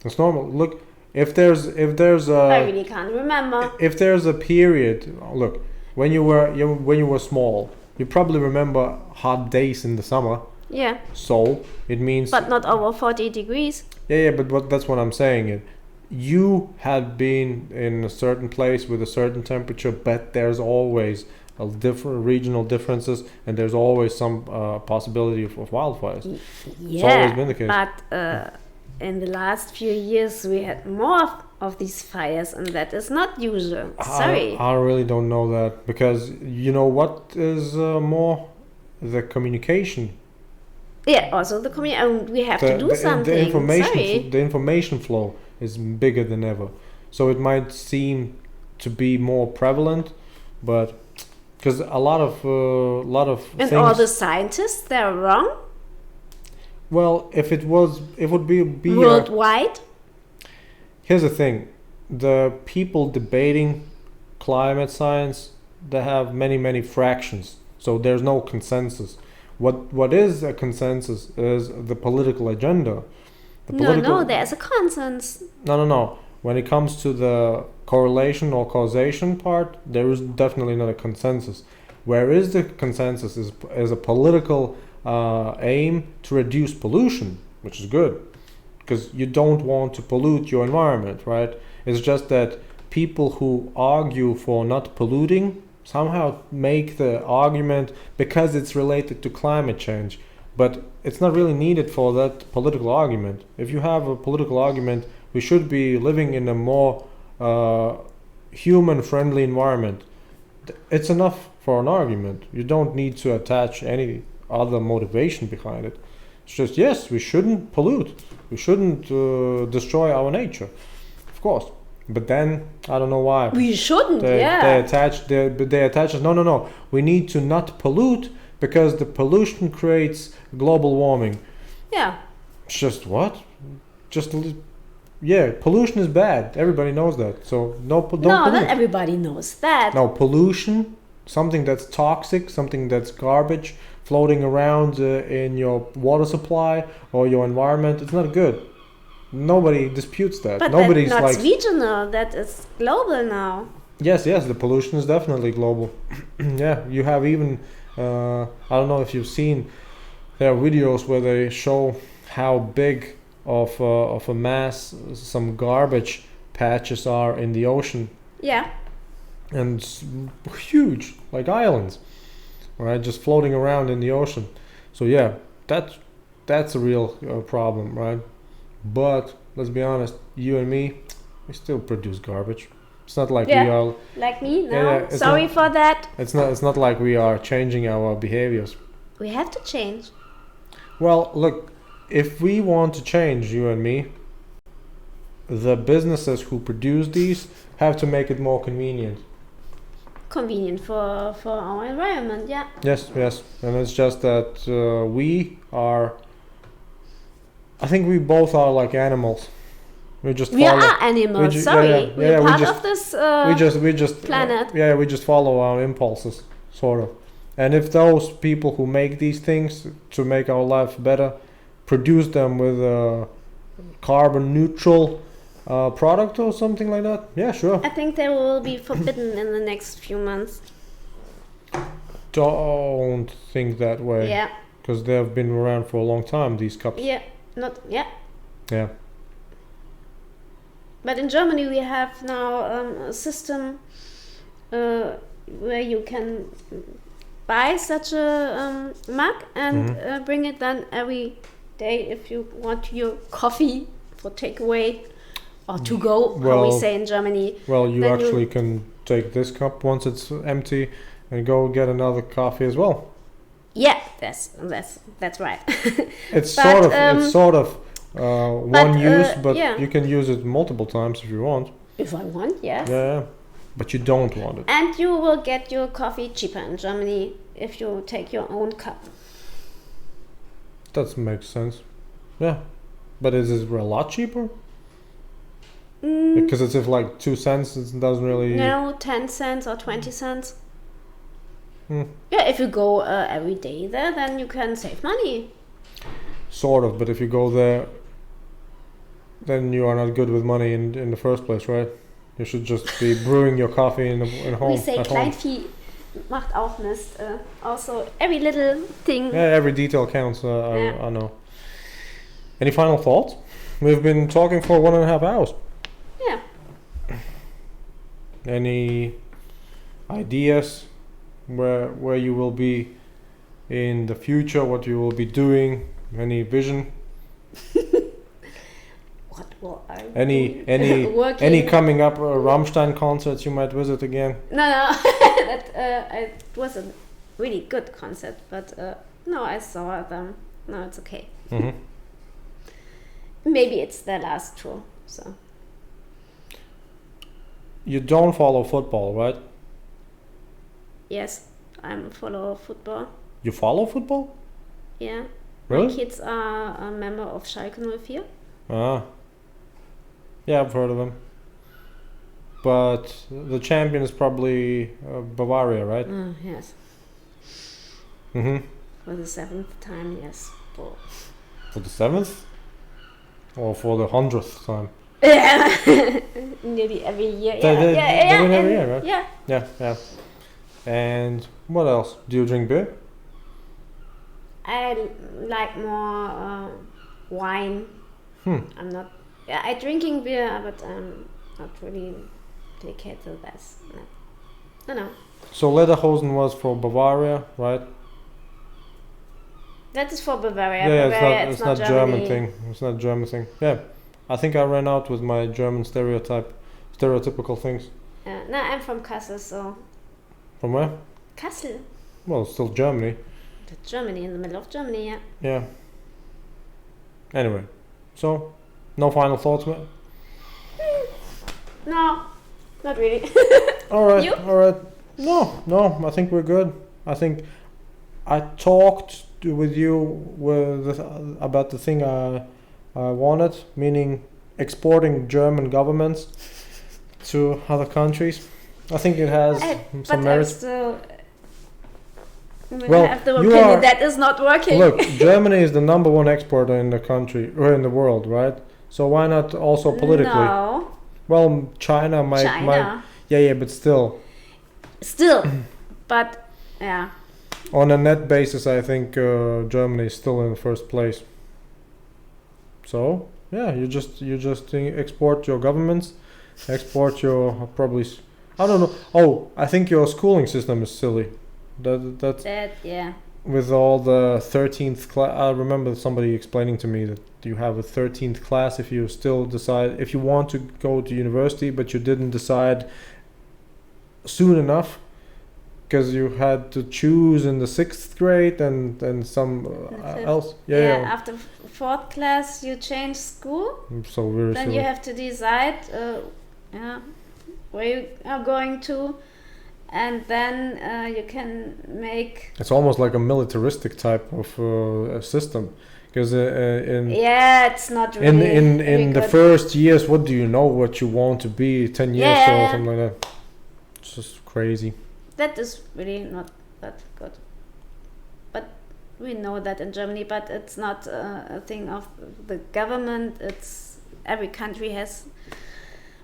It's normal. Look, if there's I a really can't remember. if there's a period, look, when you were small, you probably remember hot days in the summer. Yeah, So it means but not over 40 degrees. yeah, but that's what I'm saying. You had been in a certain place with a certain temperature, but there's always a different regional differences, and there's always some possibility of wildfires. Yeah, always been the case. but in the last few years we had more of these fires, and that is not usual. Sorry. I really don't know that, because you know what is more the communication. Yeah, also the community. We have to do something. The information, Sorry. the information flow is bigger than ever. So it might seem to be more prevalent, but because a lot of And things. all the scientists, they're wrong Well, if it would be worldwide. here's the thing: the people debating climate science, they have many fractions, so there's no consensus. What is a consensus is the political agenda, No, there's a consensus. No. When it comes to the correlation or causation part, there is definitely not a consensus. Where is the consensus is a political aim to reduce pollution, which is good, because you don't want to pollute your environment, right? It's just that people who argue for not polluting somehow make the argument because it's related to climate change, but it's not really needed for that political argument. If you have a political argument, we should be living in a more human-friendly environment. It's enough for an argument. You don't need to attach any other motivation behind it. It's just, yes, we shouldn't pollute. We shouldn't destroy our nature, of course. But then I don't know why We shouldn't. they attach us. No. We need to not pollute because the pollution creates global warming. Yeah. It's just what? Pollution is bad. Everybody knows that. So don't pollute. Not everybody knows that. No, pollution, something that's toxic, something that's garbage floating around in your water supply or your environment, it's not good. Nobody disputes that. But Nobody's that's like not regional. That is global now. yes, the pollution is definitely global. Yeah, you have even I don't know if you've seen, there are videos where they show how big of a mass some garbage patches are in the ocean, Yeah. and it's huge, like islands, right, just floating around in the ocean. So yeah, that's a real problem, right? But let's be honest, you and me, we still produce garbage. It's not like we are Like me now. Yeah, Sorry for that. it's not like we are changing our behaviors. We have to change. Well, look, if we want to change, you and me, the businesses who produce these have to make it more convenient. Convenient for our environment. Yeah. Yes, and it's just that I think we both are like animals. We are animals. Sorry, we're part of this we just planet. we just follow our impulses, sort of. And if those people who make these things to make our life better produce them with a carbon neutral product or something like that, yeah, sure. I think they will be forbidden in the next few months. Don't think that way. Yeah. Because they have been around for a long time, these cups. Yeah. Yeah. But in Germany we have now a system where you can buy such a mug and bring it then every day if you want your coffee for takeaway or to go, how we say in Germany. Well, you actually can take this cup once it's empty and go get another coffee as well. Yeah, that's right. It's sort of one use, but you can use it multiple times if you want. If I want, yes. Yeah, but you don't want it. And you will get your coffee cheaper in Germany if you take your own cup. That makes sense. Yeah, but is it a lot cheaper? Because it's if like 2 cents, it doesn't really. No, 10 cents or 20 cents. Yeah, if you go every day there, then you can save money. Sort of, but if you go there, then you are not good with money in the first place, right? You should just be brewing your coffee in home. We say Kleinvieh macht auch Mist. Also, every little thing. Yeah, every detail counts. I know. Any final thoughts? We've been talking for 1.5 hours. Yeah. Any ideas where you will be in the future? What you will be doing? Any vision? What will I any coming up Rammstein concerts you might visit again? No, it was a really good concert, but no, I saw them. No, it's okay. Mm-hmm. Maybe it's their last tour. So you don't follow football, right? Yes, I'm a follower of football. You follow football? Yeah. Really? My kids are a member of Schalke 04. Ah. Yeah, I've heard of them. But the champion is probably Bavaria, right? Yes. Mm-hmm. For the 7th time, yes. For the 7th? Or for the 100th time. Yeah, nearly every year. They win every and- year, right? Yeah. Yeah. And what else? Do you drink beer? I like more wine. I'm not. Yeah, I drinking beer, but I'm not really dedicated to this. No. So Lederhosen was for Bavaria, right? That is for Bavaria. Yeah, Bavaria, it's not German Germany. thing. It's not German thing. Yeah, I think I ran out with my German stereotypical things. No, I'm from Kassel, so. From where? Kassel. Well, still Germany. That's Germany, in the middle of Germany, yeah. Yeah. Anyway, so no final thoughts, man. No, not really. All right. You? All right. No. I think we're good. I think I talked with you about the thing I wanted, meaning exporting German governments to other countries. I think it has some but merit. I still Well, have the you opinion are- that is not working. Look, Germany is the number one exporter in the country or in the world, right? So why not also politically? No. Well, China might. China. Yeah, but still, Still. But, yeah. on a net basis, I think Germany is still in first place. So yeah, you just export your governments, export your probably. I don't know. Oh, I think your schooling system is silly. That's Yeah. with all the 13th class. I remember somebody explaining to me that you have a 13th class if you still decide if you want to go to university, but you didn't decide soon enough because you had to choose in the 6th grade and some fifth. else. Yeah, after fourth class you change school, So very then silly. you have to decide where you are going to, and then you can make. It's almost like a militaristic type of system, because Yeah, it's not really. in very the good. first years, what do you know what you want to be 10 years or Yeah. something like that? It's just crazy. That is really not that good. But we know that in Germany, but it's not a thing of the government. It's every country has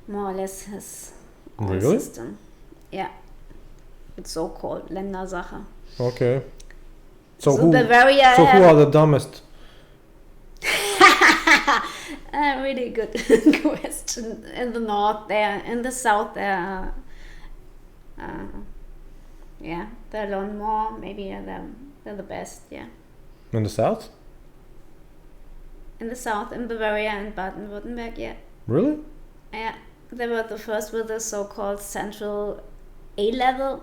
more or less his own Really? system. Yeah. It's so-called Ländersache. Okay. So who Bavaria who are the dumbest? really good question. In the north there, in the south there, yeah, they learn more. Maybe they're the best. Yeah, In the south? in the south, in Bavaria and Baden-Württemberg. Yeah, Really? yeah, they were the first with the so-called central A level,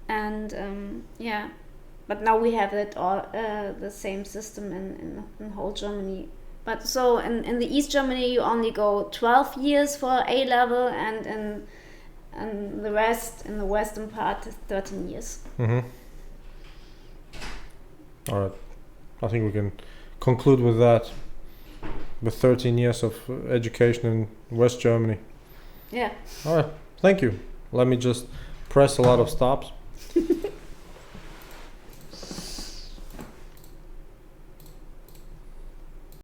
and yeah, but now we have it all the same system in whole Germany. But so in the East Germany you only go 12 years for A level, and in the rest, in the western part, 13 years. Mm-hmm. All right. I think we can conclude with that. With 13 years of education in West Germany. Yeah. All right. Thank you. Let me just press a lot of stops.